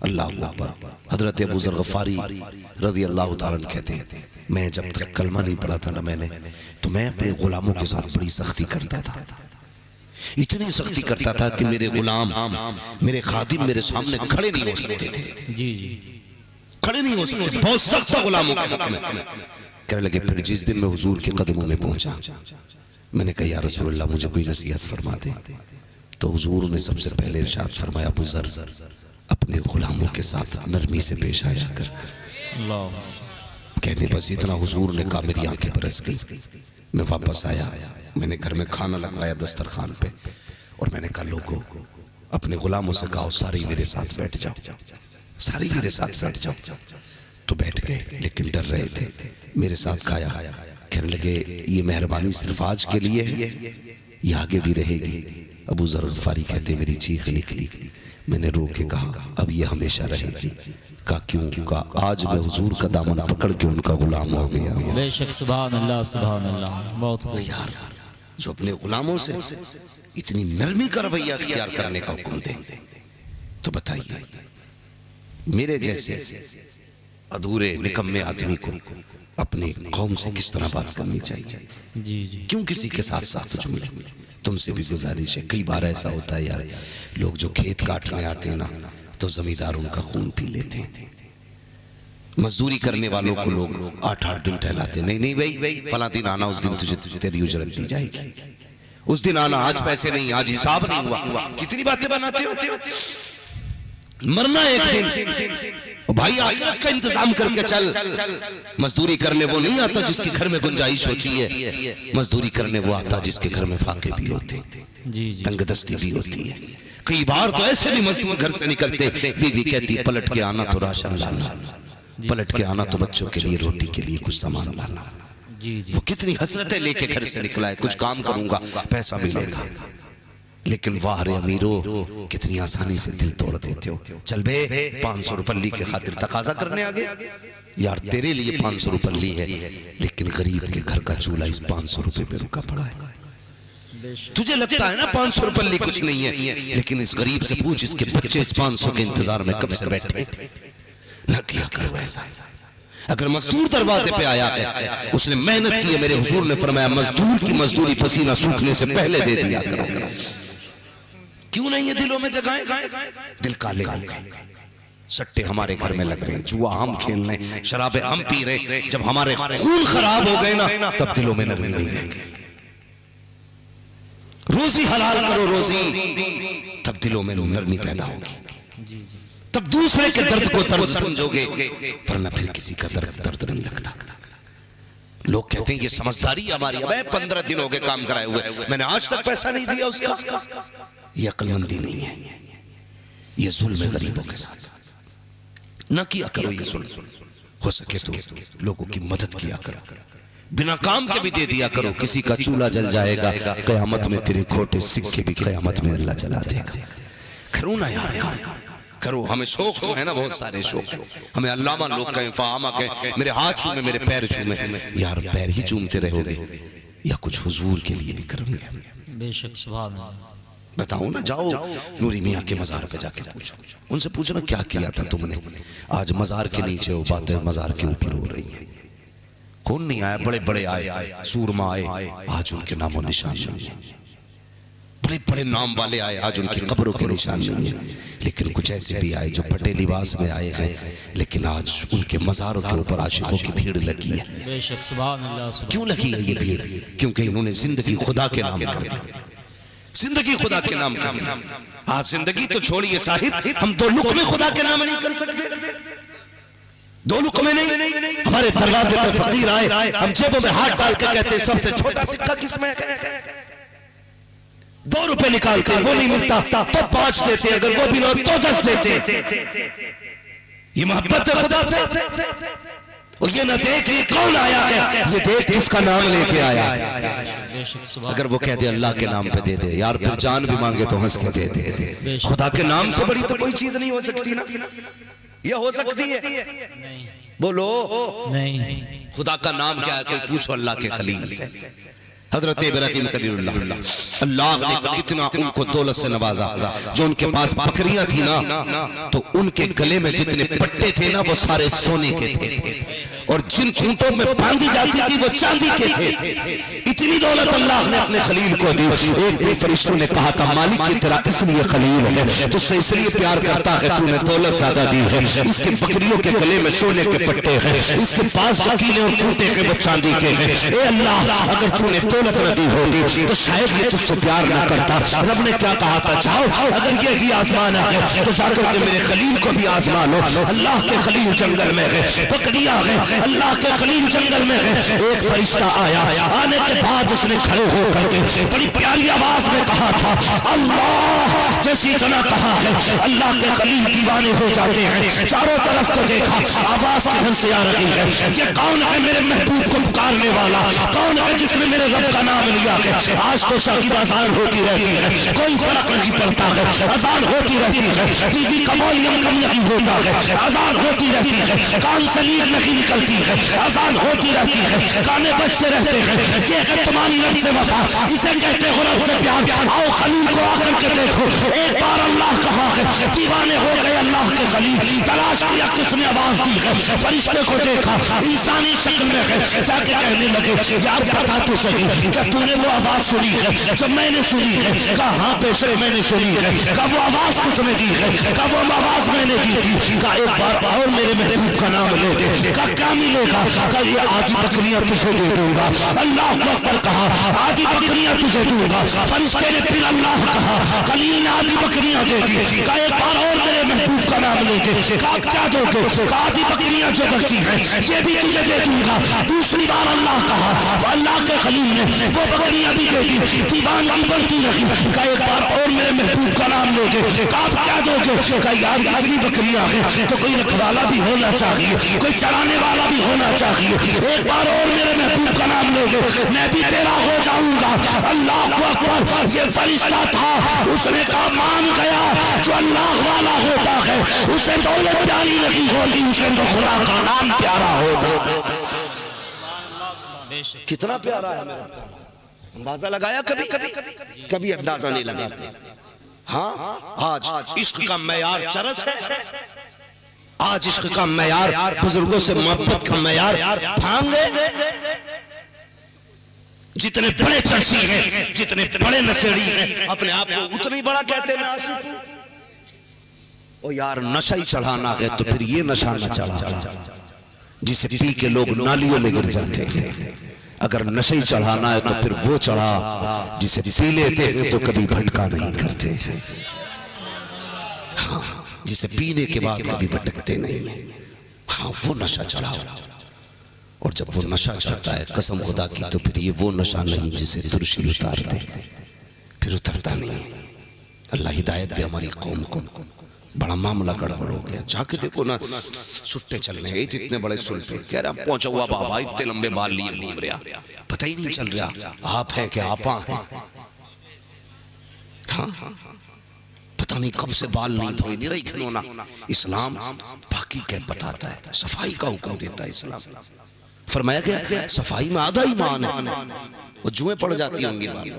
अल्लाह अकबर। हजरत अबू ज़र गफ़ारी रज़ी अल्लाह तआला अन्हु कहते हैं मैं जब तक कलमा नहीं पढ़ा था ना मैंने, तो मैं अपने गुलामों के साथ बड़ी सख्ती करता था, इतनी सख्ती करता था कि मेरे गुलाम मेरे खादिम मेरे सामने खड़े नहीं हो सकते थे। जी जी खड़े नहीं हो सकते, बहुत सख्त था गुलामों के हक में। कहने लगे फिर जिस दिन मैं हुजूर के कदमों में पहुंचा, मैंने कहा या रसूलल्लाह मुझे कोई नसीहत फरमा दे। तो हुजूर ने सबसे पहले इरशाद फरमाया अबू ज़र अपने गुलामों के साथ नरमी से पेश आया कर। कहने बस इतना हुजूर ने कहा मेरी आंखें बरस गई। मैं वापस आया, मैंने घर में खाना लगवाया दस्तरखान पे, और मैंने कहा लोगों अपने गुलामों से कहा सारे मेरे साथ बैठ जाओ, सारे मेरे साथ बैठ जाओ। तो बैठ गए, लेकिन डर रहे थे। मेरे साथ खाया। कहने लगे ये मेहरबानी सिर्फ आज के लिए है, ये आगे भी रहेगी। अबू ज़र गफ़ारी कहते मेरी चीख निकली, मैंने रो के कहा अब ये हमेशा रहेगी। कहा क्यों? कहा आज मैं हुजूर का दामन पकड़ के उनका गुलाम हो गया। बेशक सुभान अल्लाह, सुभान अल्लाह, बहुत खूब। यार जो अपने गुलामों से इतनी नरमी का रवैया अख्तियार करने का हुक्म दे, तो बताइए मेरे जैसे अधूरे निकम्मे आदमी को अपने कौम से किस तरह बात करनी चाहिए। जी जी क्यों किसी के साथ साथ जुमले। तुमसे भी गुजारिश है, कई बार ऐसा होता है यार, लोग जो खेत काटने आते हैं ना तो जमींदार उनका खून पी लेते हैं। मजदूरी करने वालों को लोग 8-8 दिन टहलाते, नहीं नहीं भाई फला दिन आना, उस दिन तुझे तेरी उजरत दी जाएगी, उस दिन आना, आज पैसे नहीं, आज हिसाब नहीं हुआ। कितनी बातें बनाते हो। मरना एक दिन, भाई आखिरत का इंतजाम करके चल। मजदूरी करने वो नहीं आता जिसके घर में गुंजाइश होती है, मजदूरी करने वो आता जिसके घर में फाके भी होते, तंगदस्ती भी होती है। कई बार तो ऐसे भी मजदूर घर से निकलते, बीवी कहती पलट के आना तो राशन लाना, पलट के आना तो बच्चों के लिए रोटी के लिए कुछ सामान लाना। वो कितनी हसरतें लेके घर से निकला है, कुछ काम करूंगा पैसा मिलेगा। लेकिन वाह रे अमीरो कितनी आसानी से दिल तोड़ देते हो। चल बे 500 रुपये की खातिर तकाजा करने आ गया। यार तेरे लिए 500 रुपये है, लेकिन गरीब के घर का चूल्हा इस 500 रुपये पे रुका पड़ा है। तुझे लगता है ना 500 रुपये कुछ नहीं है, लेकिन इस गरीब से पूछ इसके बच्चे इस 500 के इंतजार में कब से बैठे। न किया करो ऐसा, अगर मजदूर दरवाजे पे आया है, उसने मेहनत की है, मेरे हुजूर ने फरमाया मजदूर की मजदूरी पसीना सूखने से पहले दे दिया करो। क्यों नहीं है दिलों में जगह? दिल काले हो गए, सट्टे हमारे घर में लग रहे, जुआ हम खेल रहे, शराबे हम पी रहे। जब हमारे खून खराब हो गए ना, तब दिलों में नरमी नहीं रहेगी। रोजी हलाल करो रोजी, तब दिलों में नरमी पैदा होगी, तब दूसरे के दर्द को दर्द समझोगे, वरना फिर किसी का दर्द नहीं लगता। लोग कहते हैं ये समझदारी हमारी। अब 15 दिन हो गए काम कराए हुए, मैंने आज तक पैसा नहीं दिया उसका। ये अक्लमंदी नहीं है, ये जुल्म है गरीबों के साथ। ना किया करो ये जुल्म, हो सके तो लोगों की मदद किया करो, बिना काम के भी दे दिया करो। किसी का चूल्हा जल जाएगा, कयामत में तेरे खोटे सिक्के भी कयामत में अल्लाह जला देगा। करो ना यार, काम करो। हमें शौक तो है ना, बहुत सारे शौक है हमें। अल्लामा लोग कहें, फामा कहें, मेरे हाथ चूमे, मेरे पैर चूमे, यार पैर ही चूमते रहोगे या कुछ हुजूर के लिए भी करोगे? बेशक सुभान अल्लाह। बताओ ना, जाओ नूरी मियाँ के मजार पे जाके पूछो, उनसे पूछना क्या किया था तुमने। आज मजार के नीचे हो, बातें मजार के ऊपर हो रही है। कौन नहीं आया? बड़े बड़े आए, सूरमा आए, आज उनके नामों निशान नहीं है। बड़े बड़े नाम वाले आए, आज उनकी कब्रों के निशान नहीं है। लेकिन कुछ ऐसे भी आए जो फटे लिबास में आए हैं, लेकिन आज उनके मजारों के ऊपर आशिकों की भीड़ लगी है। बेशक सुभान अल्लाह। क्यों लगी है ये भीड़? क्योंकि इन्होंने जिंदगी खुदा के नाम कर दी, जिंदगी खुदा के नाम कर दी। आज जिंदगी तो छोड़िए साहिब, हम 2 लुक़मे खुदा के नाम नहीं कर सकते। 2 लुक़मे नहीं। हमारे दरवाजे पर फकीर आए, हम जेबों में हाथ डाल के कहते सबसे छोटा सिक्का किसमें है? 2 रुपए निकालते हैं, वो नहीं मिलता तो 5 देते, अगर वो भी ना तो 10 देते। ये मोहब्बत है खुदा से। और ये ना देख ये कौन आया है, ये देख किसका नाम लेके आया है। अगर वो कहते अल्लाह के नाम पे दे दे यार, फिर जान भी मांगे तो हंस के दे दे। खुदा के नाम से बड़ी तो कोई चीज नहीं हो सकती ना। ये हो सकती है? नहीं। बोलो नहीं। खुदा का नाम क्या है? कोई पूछो अल्लाह के खलील से, हजरत इब्राहीम खलीलुल्लाह। अल्लाह ने कितना उनको दौलत से नवाजा। जो उनके पास बकरियां थी ना, तो उनके गले में जितने पट्टे थे ना, वो सारे सोने के थे, और जिन खूंटों में बांधी जाती थी वो चांदी के थे। इतनी दौलत अल्लाह ने अपने खलील को दी। एक दिन फरिश्तों ने कहा था मालिक की तेरा इसलिए खलील है, तुझसे इसलिए प्यार करता है, तूने दौलत ज्यादा दी है। इसके बकरियों के गले में सोने के पट्टे हैं, इसके पास जो कीले और खूंटे हैं वो चांदी के हैं। ए अल्लाह, अगर तूने दौलत न दी होती तो शायद ये तुझसे प्यार न करता। रब ने क्या कहा था? जाओ, अगर ये ही आजमाना है तो जाकर के मेरे खलील को भी आजमा लो। अल्लाह के खलील जंगल में है, बकरियां हैं, अल्लाह के खलील जंगल में है। एक फरिश्ता आया, आने के बाद उसने खड़े होकर के बड़ी प्यारी आवाज में कहा था अल्लाह। जैसी जना कहा है, अल्लाह के खलील दीवाने हो जाते हैं। चारों तरफ को देखा, आवाज किधर से आ रही है? ये कौन है मेरे महबूब को पुकारने वाला? कौन है जिसने मेरे रब का नाम लिया है? आज तो शाकिब अजान होती रहती है, कोई फर्क नहीं पड़ता है, अजान होती रहती है, टीवी का वॉल्यूम कम नहीं होता है, अजान होती रहती है, कान से लीड नहीं निकलती है, अजान होती रहती है, गाने बजते रहते हैं। ये है तुम्हारी रब से वफा, इसे कहते हो रब से प्यार। आओ खलील को आकर के देखो। एक बार अल्लाह कहा है, दीवाने हो गए अल्लाह के खलील। तलाश किया किसने आवाज दी है, फरिश्ते को देखा, इंसानी शक्ल में है। जाके कहने लगे यार बता तो सही, क्या तूने वो आवाज सुनी है जब मैंने सुनी है? कहा हाँ बेशक मैंने सुनी है। कहा वो आवाज किसने दी है? कहा वो आवाज मैंने दी थी। कहा एक बार और मेरे महबूब का नाम ले दे। कहा क्या मिलेगा? कहा ये आधी बकरियां तुझे दे दूंगा। अल्लाह अकबर कहा आधी बकरियां तुझे दूंगा। फरिश्ते ने फिर अल्लाह कहा, खलील ने आधी बकरियां दे दी। कहा एक बार और मेरे महबूब का नाम ले दे। कहा क्या दोगे? कहा आधी बकरियां जो बची है ये भी तुझे दे दूंगा। दूसरी बार अल्लाह कहा, अल्लाह के खलील ने वो बकरियां भी दे दी। दीवान की बढ़ती रही। कहा एक बार और मेरे महबूब का नाम ले दे। कहा क्या दोगे? कहा यार इतनी बकरियां हैं तो कोई रखवाला भी होना चाहिए, कोई चराने वाला भी होना चाहिए। एक बार और मेरे महबूब का नाम ले दे, मैं भी तेरा हो जाऊंगा। अल्लाह अकबर। ये फरिश्ता था, उसने कहा मान गया। जो अल्लाह वाला होता है उसे दौलत प्यारी नहीं होती, उसे तो खुदा का नाम प्यारा होता। कितना प्यारा है मेरा। अंदाजा लगाया कभी? कभी अंदाजा नहीं लगाते। हाँ आज इश्क का मयार चरस है। आज इश्क का मैयार, बुजुर्गों से मोहब्बत का मैयार भांग गए। जितने बड़े चर्ची हैं, जितने बड़े नशेड़ी हैं, अपने आप को उतना ही बड़ा कहते हैं मैं आशिक हूं। ओ यार, नशा ही चढ़ाना है तो फिर ये नशा न चढ़ा जिसे पी के लोग नालियों में गिर जाते हैं। अगर नशा ही चढ़ाना है तो फिर वो चढ़ा जिसे पी लेते हैं तो कभी भटका नहीं करते। हाँ, जिसे पीने के बाद कभी भटकते नहीं है, हाँ वो नशा चढ़ाओ। और जब वो नशा चढ़ता है कसम खुदा की, तो फिर ये वो नशा नहीं जिसे तुरशी उतार दे, फिर उतरता नहीं है। अल्लाह हिदायत दे हमारी कौम को। बड़ा मामला गड़बड़ हो गया, जाके देखो ना, सुट्टे चल रहे हैं इतने बड़े सुल पे, कह रहा पहुंचा हुआ बाबा इतने लंबे बाल लिए घूम रहा, पता ही नहीं चल रहा आप है कि आपा है। हाँ, पता नहीं कब से बाल नहीं धोए, निरा ही खिलौना। इस्लाम बाकी क्या बताता है, सफाई का हुक्म देता है इस्लाम। फरमाया क्या सफाई में आधा ईमान है, वो जुएं पड़ जाती होंगी बाल।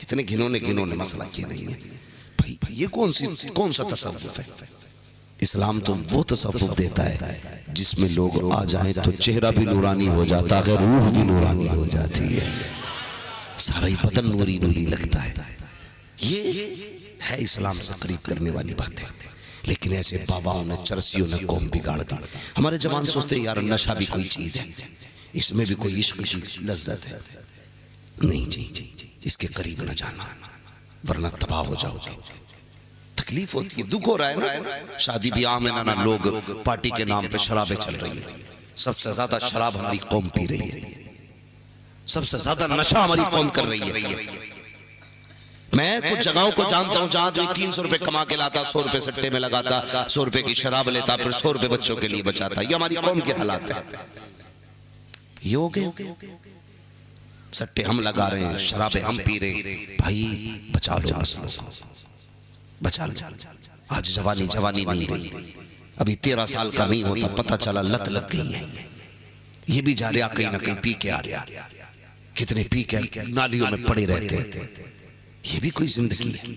कितने घिनौने मसला ये नहीं है भाई, ये कौन सा तसव्वुफ है। इस्लाम तो वो तसव्वुफ देता है जिसमें लोग आ जाएं तो चेहरा भी नूरानी हो जाता है, रूह भी नूरानी हो जाती है, सारा ही बदन नूरी नूरी लगता है। ये है इस्लाम से करीब करने वाली बात है। लेकिन ऐसे बाबाओं ने, चरसियों ने कौम बिगाड़ दी। हमारे जवान सोचते यार नशा भी कोई चीज है, इसमें भी कोई इश्क की लज्जत है। नहीं जी, इसके करीब न जाना वरना तबाह हो जाओगे। तकलीफ होती है, दुख हो रहा है ना। शादी ब्याह में ना लोग पार्टी के नाम पे शराबें चल रही है। सबसे ज्यादा शराब हमारी कौम पी रही है, सबसे ज्यादा नशा हमारी कौम कर रही है। मैं कुछ जगहों को जानता हूं जहां आदमी 300 रुपए कमा के लाता, 100 रुपए सट्टे में लगाता, 100 रुपए की शराब लेता, फिर 100 रुपए बच्चों के लिए बचाता। ये हमारी कौम के हालात है। ये हो गए, सट्टे हम लगा रहे हैं, शराबें हम पी रहे। भाई बचा लो नस्लों को, बचा लो। आज जवानी नहीं रही, अभी 13 साल का नहीं होता पता चला लत लग गई है। ये भी जा रहा कहीं ना कहीं पी के आ रहा, कितने पी के नालियों में पड़े रहते हैं। ये भी कोई जिंदगी है?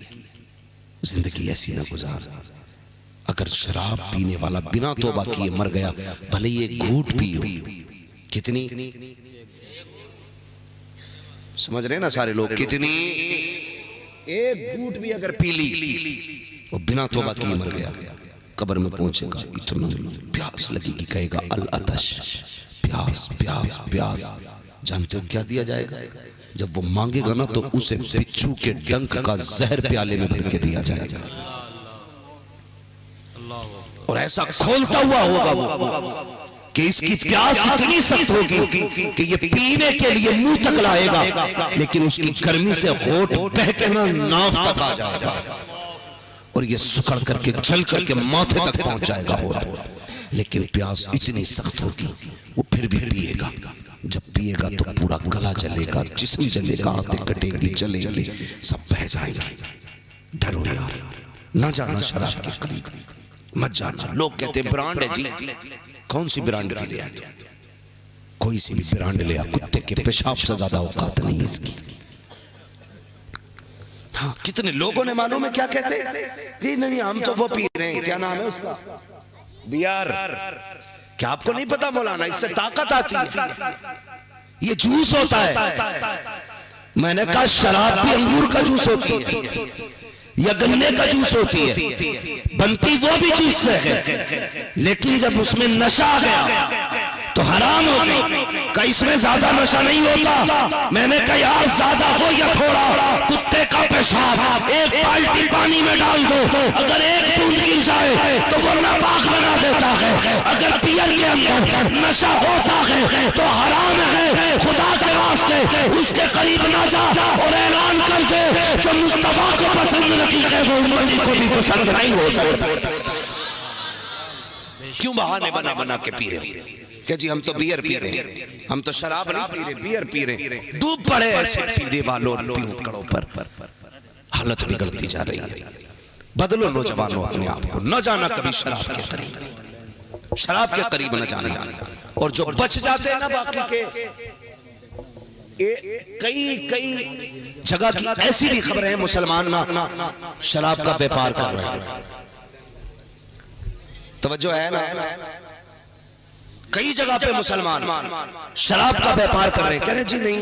जिंदगी ऐसी ना गुजार। अगर शराब पीने वाला बिना तौबा किए मर गया, भले ये घूट पियो, कितनी समझ रहे ना सारे लोग, कितनी एक घूट भी अगर पी ली वो बिना तौबा किए मर गया, कब्र में पहुंचेगा इतना प्यास लगेगी, कहेगा अल अतश, प्यास प्यास प्यास। जानते हो क्या दिया जाएगा? जब वो मांगेगा ना तो उसे बिच्छू के डंक का जहर प्याले में भर के दिया जाएगा, और ऐसा खोलता हुआ होगा वो कि इसकी प्यास इतनी सख्त होगी कि ये पीने के लिए मुंह तक लाएगा, लेकिन उसकी गर्मी से होठ बह के ना नाव तक आ जाएगा, और ये सुखड़ करके जल करके माथे तक पहुंच जाएगा होठ। लेकिन प्यास इतनी सख्त होगी वो फिर भी पिएगा। जब पिएगा तो पूरा गला जलेगा, जिस्म जलेगा, आंखें कटेंगी, जलेंगी, सब बह जाएंगे। डरो यार, ना जाना शराब के करीब, मत जाना। लोग कहते हैं ब्रांड है जी, कौन सी ब्रांड पी लिया? कोई सी भी ब्रांड लिया, कुत्ते के पेशाब से ज्यादा औकात नहीं है इसकी। हाँ, कितने लोगों ने मालूम है क्या कहते हैं, नहीं हम तो वो पी रहे हैं, क्या नाम है उसका, बियर। क्या आपको नहीं पता मौलाना, इससे ताकत आती है, ये जूस होता है। मैंने कहा शराब भी अंगूर का जूस होती है या गन्ने का जूस होती है, बनती वो भी जूस से है, लेकिन जब उसमें नशा आ गया तो हराम हो गई। का इसमें ज्यादा नशा नहीं होता। मैंने कहा यार ज्यादा हो या थोड़ा, कुत्ते का पेशाब एक बाल्टी पानी में डाल दो, अगर एक बूंद गिर जाए तो वो नापाक बना देता है। अगर बियर के अंदर नशा होता है तो हराम है, खुदा के वास्ते उसके करीब ना जा, और ऐलान कर दे जो मुस्तफा को पसंद नहीं है वो उम्मती को भी पसंद नहीं हो सकता। क्यों बहाने बना बना के पी रहे कि जी हम तो बियर पी रहे हैं, हम तो शराब नहीं पी रहे, बियर पी रहे। डूब पड़े ऐसे पीने वालों पियकड़ों पर, हालत बिगड़ती जा रही है। बदलो नौजवानों अपने आप को, न जाना कभी शराब के करीब, शराब के करीब न जाना। और जो बच जाते हैं ना बाकी के, कई जगह की ऐसी भी खबरें हैं मुसलमान ना शराब का व्यापार कर रहे हैं। तवज्जो है ना? कई जगह पे मुसलमान शराब का व्यापार कर रहे हैं, कह रहे जी नहीं।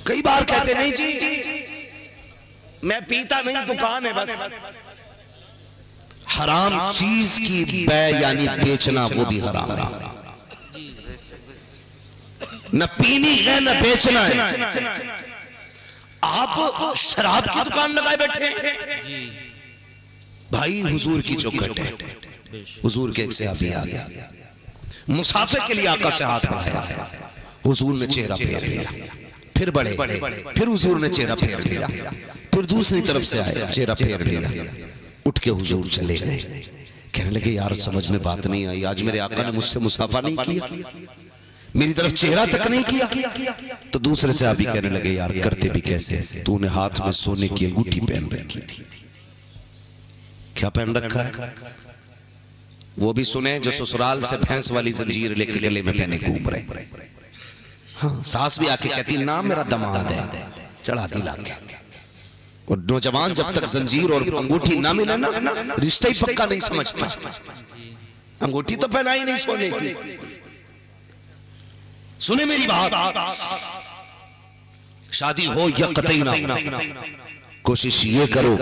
कई बार कहते नहीं जी मैं पीता नहीं, दुकान है बस। हराम चीज की बै यानी बेचना वो भी हराम है। न पीनी है न बेचना है। आप शराब की दुकान लगाए बैठे हैं भाई। हुजूर की चौखट है, हुजूर के एक सहाबी आ गया, मुसाफिर के लिए आका से हाथ बढ़ाया, हुजूर ने चेहरा फेर लिया, फिर बढ़े, फिर हुजूर ने चेहरा फेर लिया, फिर दूसरी तरफ से आए, चेहरा फेर लिया, उठ के हुजूर चले गए। कहने लगे यार समझ में बात नहीं आई, आज मेरे आका ने मुझसे मुसाफा नहीं किया, मेरी तरफ चेहरा तक नहीं किया। तो दूसरे से अभी कहने लगे यार करते भी कैसे, तूने हाथ में सोने की अंगूठी पहन रखी थी। क्या पहन रखा है वो भी सुने, जो ससुराल से भैंस वाली जंजीर लेके गले में पहने घूम रहे। हाँ, सास भी आके कहती ना मेरा दामाद है, चढ़ा दी लाके। और नौजवान जब तक जंजीर और अंगूठी ना मिले ना, रिश्ता ही पक्का नहीं समझता। अंगूठी तो पहनाई नहीं सोने की। सुने मेरी बात, शादी हो या कतई ना, कोशिश ये करो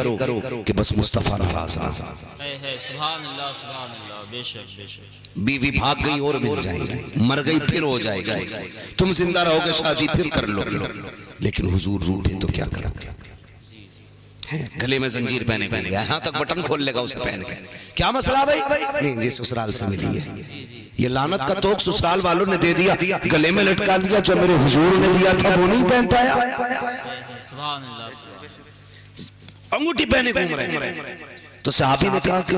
कि बस मुस्तफा नाराज ना। सुभान अल्लाह, सुभान अल्लाह। बेशक बेशक। बीवी भाग गई और मिल जाएगी, मर गई फिर हो जाएगी, तुम जिंदा रहोगे शादी फिर कर लोगे, लेकिन हुजूर रूठे तो क्या करोगे? गले में जंजीर पहने पहन गया, यहाँ तक बटन खोल लेगा उसे पहन के। क्या मसला भाई? नहीं जी ससुराल से मिली है। ये लानत का तोक ससुराल वालों ने दे दिया, गले में लटका दिया, जो मेरे हुजूर ने दिया था वो नहीं पहन पाया। सुभान अल्लाह, अंगूठी पहने घूम रहे। तो सहाबी ने कहा कि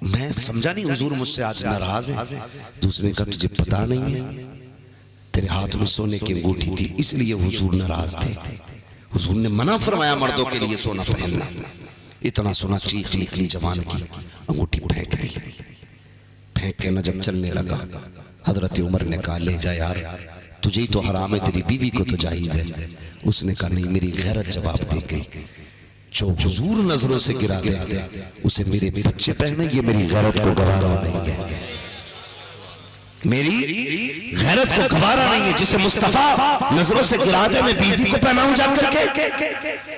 मैं समझा नहीं हुजूर मुझसे आज नाराज है। दूसरे ने कहा तुझे पता नहीं है, तेरे हाथ में सोने की अंगूठी थी इसलिए हुजूर नाराज थे। हुजूर ने मना फरमाया मर्दों के लिए सोना पहनना। इतना सुना चीख निकली जवान की, अंगूठी फेंक दी। फेंक के न जब चलने लगा, हजरत उमर ने कहा ले जा यार, तुझे ही तो हराम है, तेरी बीवी को तो जायज है। उसने कहा नहीं, मेरी गैरत जवाब दे गई, जो हुजूर नजरों से गिरा दे उसे मेरे बच्चे पहने, ये मेरी गैरत को गवारा नहीं है, मेरी गैरत को गवारा नहीं है। जिसे मुस्तफा नजरों से गिरा दे मैं बीवी को पहनाऊं जाकर के,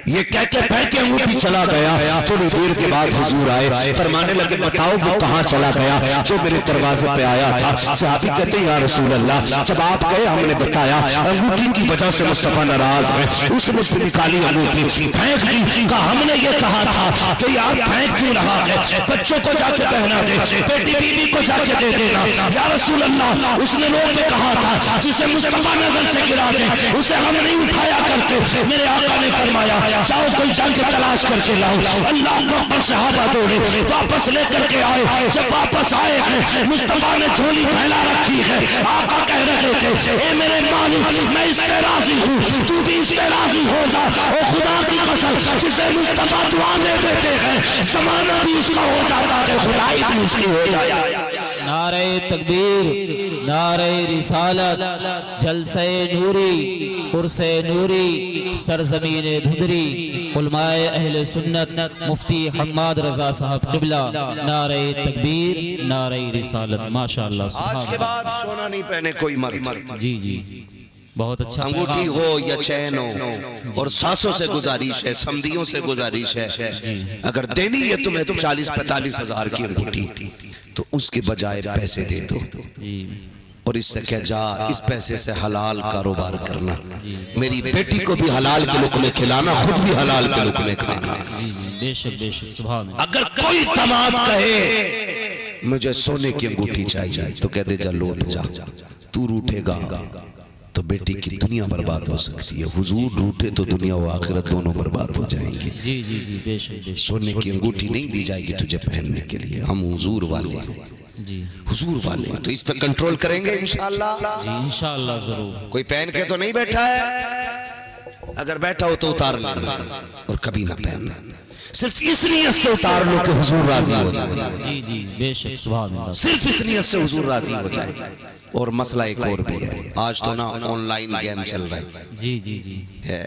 ये कह के फेंक के अंगूठी चला गया। थोड़ी देर के बाद हुजूर आए, फरमाने लगे बताओ वो कहां चला गया जो मेरे दरवाजे पे आया था। सहाबी कहते या रसूल अल्लाह, जब आप गए हमने बताया अंगूठी की वजह से मुस्तफा नाराज है। उसने निकाली अंगूठी फेंक दी। कहा हमने ये कहा था कि यार फेंक क्यों रहा है, बच्चों को जाके पहना दे, बेटी बीवी को जाके दे देना। या रसूल उसने लोग के कहा था जिसे मुस्तफा नजर से गिरा दे उसे हम नहीं उठाया करते। मेरे आका ने फरमाया जाओ कोई जाके तलाश करके लाओ। अल्लाह अकबर, सहाबा दौड़े वापस लेकर के आए। जब वापस आए हैं मुस्तफा ने झोली फैला रखी है। आका कह रहे थे ए मेरे मालिक मैं इससे राजी हूँ, तू भी इससे राजी हो जा। ओ खुदा की कसम, जिसे मुस्तफा दुआ दे देते हैं ज़माना भी उसका हो जाता है, खुदाई भी उसकी हो जाती है। नारे तकबीर, नारे रिसालत, जलसे नूरी, उर्से नूरी, सरजमीन धुदरी, उलमाए अहले सुन्नत, मुफ्ती हम्माद रजा साहब क़िबला। नारे तकबीर, नारे रिसालत। माशाअल्लाह। आज के बाद सोना नहीं पहने कोई मर्द। जी जी, बहुत अच्छा। अंगूठी हो या चैन हो, और सासों से गुजारिश है, समधियों से गुजारिश है, अगर देनी है तुम्हें 40-45 हजार की अंगूठी तो उसके बजाय पैसे दे दो, और इससे क्या जा इस पैसे से हलाल कारोबार करना, मेरी बेटी को भी हलाल के लुक़मे खिलाना, खुद भी हलाल के लुक़मे खाना। बेशक बेशक, सुभान। अगर कोई दामाद कहे मुझे सोने की अंगूठी चाहिए तो कह दे जा लौट जा, तू रूठेगा तो बेटी की दुनिया बर्बाद हो सकती है। हुजूर रूठे तो दुनिया व आखिरत दोनों बर्बाद हो जाएंगे। जी जी जी, बेशक। सोने की अंगूठी नहीं दी जाएगी तुझे पहनने के लिए। हम हुजूर वाले हैं जी, हुजूर वाले, तो इस पे कंट्रोल करेंगे इंशाअल्लाह। जी इंशाअल्लाह जरूर। कोई पहन के तो नहीं बैठा है, अगर बैठा हो तो उतार लेना और कभी ना पहनना। सिर्फ इस नियत से उतार लो कि हुजूर राजी हो जाए। जी जी, बेशक, सुभान अल्लाह। सिर्फ इस नियत से हुजूर राजी हो जाए। और मसला एक और भी है, आज तो ना ऑनलाइन गेम चल रहा है। जी जी जी, है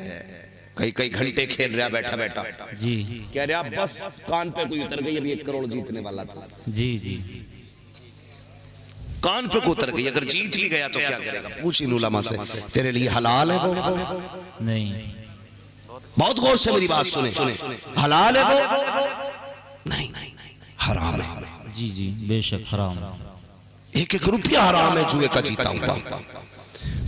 कई कई घंटे खेल रहा बैठा बैठा जी कह रहा बस कान पे कोई उतर गई, अभी 1 करोड़ जीतने वाला था, जी जी कान पे को उतर गई, अगर जीत भी गया तो क्या करेगा? पूछ इन उलमा से, तेरे लिए हलाल है वो? नहीं। बहुत गौर से मेरी बात सुने, हलाल है वो? नहीं, हराम है। जी जी बेशक हराम। 1-1 रुपया हराम है जुए का जीता हुआ।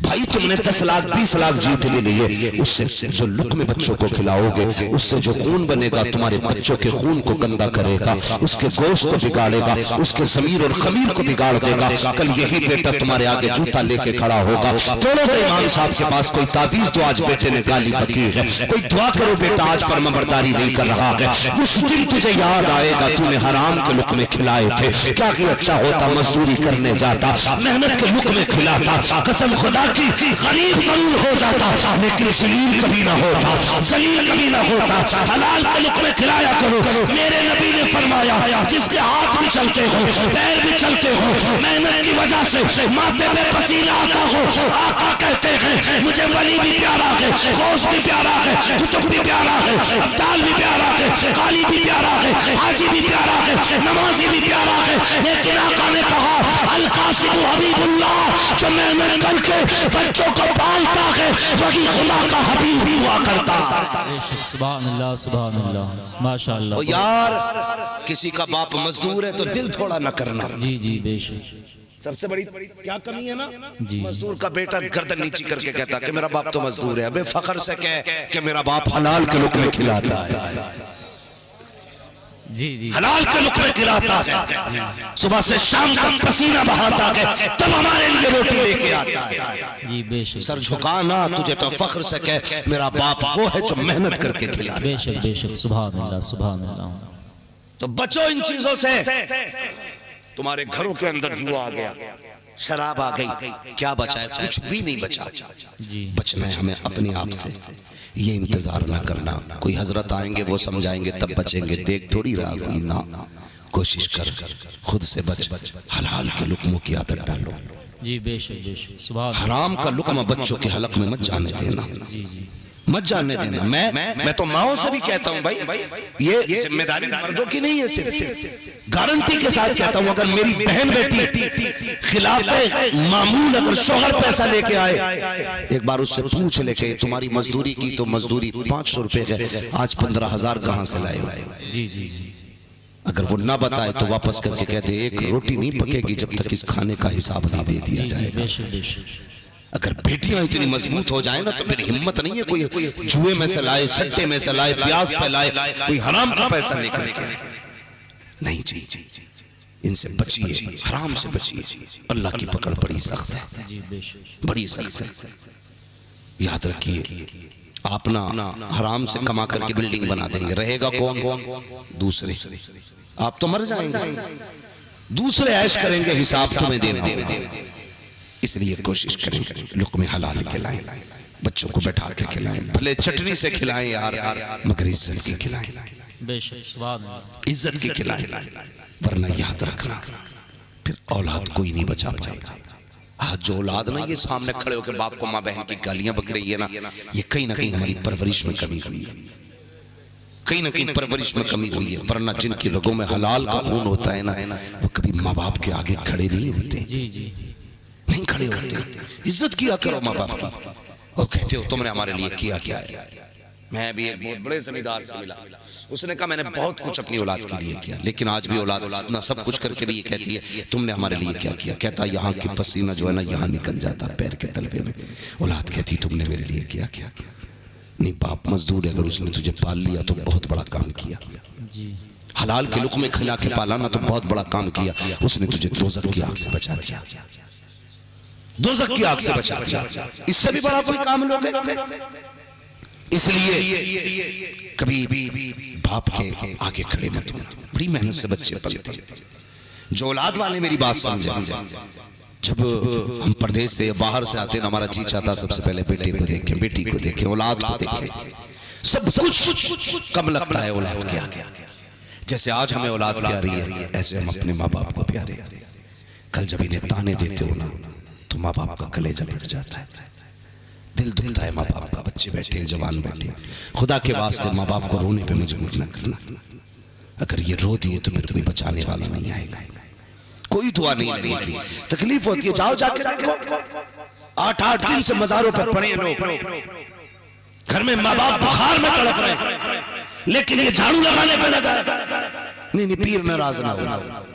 भाई तुमने 10 लाख 20 लाख जीत ले लिए, उससे जो लुत्मे बच्चों को खिलाओगे, उससे जो खून बनेगा तुम्हारे बच्चों के खून को गंदा करेगा, उसके गोश्त को बिगाड़ेगा, उसके ज़मीर और खमीर को बिगाड़ देगा। कल यही बेटा तुम्हारे आगे जूता लेके खड़ा होगा, दोनों के इमाम साहब के पास कोई तावीज दो, आज बेटे ने गाली बकी है, कोई दुआ करो बेटा आज फर्माबरदारी नहीं कर रहा है, उस दिन तुझे याद आएगा तूने हराम के लुत्मे खिलाए थे, क्या कि अच्छा होता मजदूरी करने जाता, मेहनत के लुत्मे खिलाता, कसम खुदा की गरीब जरूर हो जाता लेकिन जलील कभी ना होता, जलील कभी ना होता। हलाल के लुत्मे खिलाया करो। मेरे नबी ने फरमाया जिसके हाथ भी चलते हो, पैर भी चलते हो, मेहनत की वजह से माथे पे पसीना आता हो, आका कहते हैं मुझे वली भी प्यारा है, गौस भी प्यारा है, कुतुब भी प्यारा है, अब्दाल भी प्यारा है, काली भी प्यारा है, हाजी भी प्यारा है, नमाजी भी प्यारा है, लेकिन आका ने कहा अल कासिम हबीबुल्लाह, जो मेहनत करके बच्चों को पालता है वही खुदा का हबीब हुआ करता। सुभान अल्लाह सुभान अल्लाह माशाअल्लाह। ओ यार किसी का बाप मजदूर है तो दिल थोड़ा न करना। जी जी बेशक। सबसे बड़ी क्या कमी है ना, जी। मजदूर का बेटा गर्दन नीची करके कहता कि मेरा बाप तो मजदूर है, अबे फखर से कह कि मेरा बाप हलाल के लुत्मे खिलाता है, जी जी हलाल के लुत्मे खिलाता है, सुबह से शाम तक पसीना बहाता है, तब हमारे लिए रोटी लेके आता है। जी बेशक। सर झुकाना तुझे तो फख्र से कह मेरा बाप वो है जो मेहनत करके खिला। बेशक बेशक सुभान अल्लाह सुभान अल्लाह। तो बचो इन चीजों से। तुम्हारे घरों के अंदर जुआ आ गया, शराब आ गई, क्या बचा है? कुछ भी नहीं बचा। जी बचना है हमें अपने आप से, ये इंतजार ना करना कोई हजरत आएंगे वो समझाएंगे तब बचेंगे, देख थोड़ी रहा कोई ना। कोशिश कर खुद से बच, हलाल के लुक्मों की आदत डालो। जी बेशक बेशक सुभान। हराम का लुक्मा बच्चों के हलक में मत जाने देना, जी जी मत जाने देना। मैं तो माओ से भी कहता हूं भाई, ये जिम्मेदारी मर्दों की नहीं है, सिर्फ गारंटी के साथ कहता हूं अगर मेरी बहन बेटी खिलाफ मामूल अगर शोहर पैसा लेके आए, एक बार उससे पूछ लेके तुम्हारी मजदूरी की तो मजदूरी 500 रुपए है, आज 15,000 कहां से लाए हो? जी जी जी अगर वो ना बताए तो वापस करके कहते एक रोटी नहीं पकेगी जब तक इस खाने का हिसाब नहीं दे दिया जाए। बेशक बेशक। अगर बेटियां इतनी मजबूत हो जाए ना तो फिर हिम्मत नहीं है कोई जुए में से लाए, सट्टे में से लाए, ब्याज पे लाए, कोई हराम का पैसा लेकर के नहीं। जी इनसे बचिए, हराम से बचिए, अल्लाह की पकड़ बड़ी सख्त है, जी बेशक बड़ी सख्त है। याद रखिए आप ना हराम से कमा करके बिल्डिंग बना देंगे, रहेगा कौन? दूसरे। आप तो मर जाएंगे, दूसरे ऐश करेंगे, हिसाब तुम्हें देना होगा। इसलिए कोशिश करें लुक्मे हलाल खिलाएं, बच्चों को बैठा के खिलाएं, भले चटनी से खिलाएं यार, मगर इज्जत की खिलाएं, बेशक सुभान अल्लाह। इज्जत की खिलाएं, वरना याद रखना फिर औलाद कोई नहीं बचा पाएगा। आज जो औलाद ना ये सामने खड़े होकर बाप को माँ बहन की गालियां बक रही है ना, ये कहीं ना कहीं हमारी परवरिश में कमी हुई है, कहीं ना कहीं परवरिश में कमी हुई है। वरना जिनकी रगों में हलाल का खून होता है ना, वो कभी माँ बाप के आगे खड़े नहीं होते, जी जी नहीं खड़े होते। इज्जत किया करो माँ बाप की। और कहते हो तुमने हमारे लिए किया क्या है? मैं भी एक बहुत बड़े जमींदार से मिला, उसने कहा मैंने बहुत कुछ अपनी औलाद के लिए किया, लेकिन आज भी औलाद ना सब कुछ करके भी ये कहती है तुमने हमारे लिए क्या किया? कहता यहाँ की पसीना जो है ना यहाँ निकल जाता पैर के तलवे में। औलाद कहती तुमने मेरे लिए क्या किया? नहीं बाप मजदूर है, अगर उसने तुझे पाल लिया तो बहुत बड़ा काम किया। जी हलाल के लुक्मे खिला के पाला ना तो बहुत बड़ा काम किया, उसने तुझे दोज़ख की आग से बचा दिया, दोज़ख की आग से बचा दिया। इससे भी बड़ा कोई काम लोगे? इसलिए कभी बाप के आगे खड़े मत होना। बड़ी मेहनत से बच्चे पलते। जो औलाद वाले मेरी बात समझे, जब हम प्रदेश से या बाहर से आते हैं हमारा जी चाहता सबसे पहले बेटे को देखें, बेटी को देखें, औलाद को देखें। सब कुछ कम लगता है औलाद के आगे। जैसे आज हमें औलाद प्यारी है, ऐसे हम अपने माँ बाप को प्यारे। कल जब इन्हें ताने देते हो ना तो माँ बाप का कलेजा फट जाता है। दिल दुखता है माँ बाप का, बच्चे बैठे हैं, जवान बैठे हैं। खुदा के वास्ते माँ बाप को रोने पे मजबूर ना करना। अगर ये रो दिए तो फिर कोई बचाने वाला नहीं आएगा, कोई दुआ नहीं लगेगी, तकलीफ होती है। जाओ जाके देखो, 8-8 दिन से मज़ारों पर पड़े लोग, घर में माँ बाप बुखार में तड़प रहे, लेकिन ये झाड़ू लगाने पे लगा है। नहीं पीर नाराज ना हो,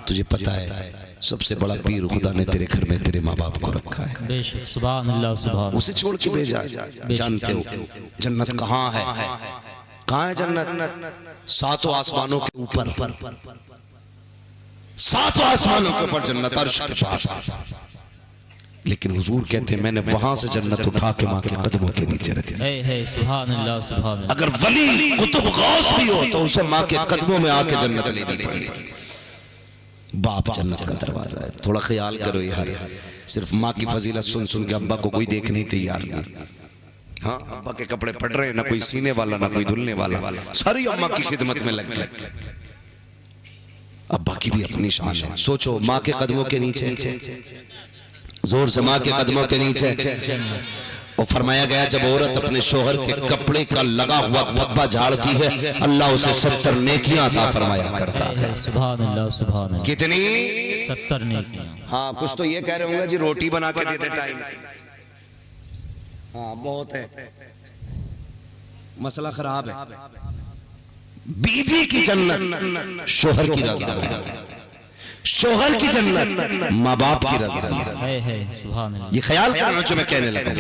तुझे पता है सबसे बड़ा पीर खुदा ने तेरे घर में तेरे माँ बाप को रखा है। बेशक, सुभान अल्लाह, सुभान। उसे छोड़ के भेजा। जानते हो जन्नत कहाँ है? कहाँ है जन्नत? 7 आसमानों के ऊपर, 7 आसमानों के ऊपर जन्नत, अर्श के पास। लेकिन हुजूर कहते हैं मैंने वहां से जन्नत उठा के माँ के कदमों के नीचे रखी है। सुभान अल्लाह, सुभान अल्लाह। अगर वली कुतुब गौस भी हो तो उसे माँ के कदमों में आके जन्नत लेनी पड़ेगी। बाप जन्नत का दरवाजा है, थोड़ा ख्याल करो यार। सिर्फ माँ की फजीलत सुन सुन के अब्बा को कोई देखने तैयार नहीं। हाँ, अब्बा के कपड़े फट रहे, ना कोई सीने वाला ना कोई धुलने वाला, सारी अम्मा की खिदमत में लग गए। अब्बा की भी अपनी शान है। सोचो माँ के कदमों के नीचे, जोर से माँ के कदमों के नीचे। और फरमाया गया जब औरत अपने शोहर के कपड़े का लगा हुआ धब्बा झाड़ती है, अल्लाह उसे 70 नेकियां अता फरमाया करता है। सुभान अल्लाह, सुभान अल्लाह। कितनी? 70 नेकियां। हाँ, कुछ तो ये कह रहे होंगे जी रोटी बना के देते टाइम से। हाँ, बहुत है, मसला खराब है। बीवी की जन्नत शोहर की रज़ा है, शोहर की जन्नत माँ बाप की रज़ा है। सुभान अल्लाह। ये ख्याल करना जो मैं कहने लगा।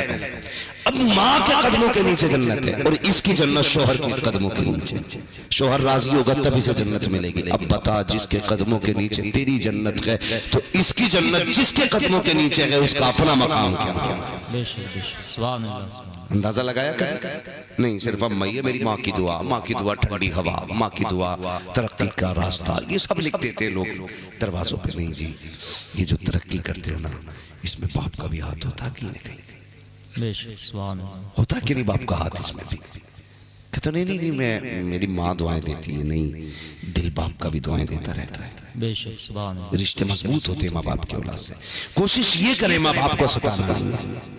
अब माँ के कदमों के नीचे जन्नत है और इसकी जन्नत शोहर के कदमों के नीचे। शोहर राजी होगा तभी से जन्नत मिलेगी। अब बता, जिसके कदमों के नीचे तेरी जन्नत है तो इसकी जन्नत जिसके कदमों के नीचे है उसका अपना मकाम क्या है? सुभान अल्लाह। अंदाजा लगाया कर? नहीं, सिर्फ अब मैं, मेरी माँ की दुआ, माँ की दुआ ठंडी हवा, माँ की दुआ तरक्की का रास्ता, ये सब लिख देते लोग दरवाजों पे। नहीं जी, ये जो तरक्की करते हो ना, इसमें बाप का भी हाथ होता कि नहीं? होता कि नहीं बाप का हाथ इसमें भी? कहते नहीं, मैं, मेरी माँ दुआएं देती है। नहीं, दिल बाप का भी दुआएं देता रहता है। रिश्ते मजबूत होते हैं माँ बाप के औलाद से। कोशिश ये करें माँ बाप को सताना नहीं है,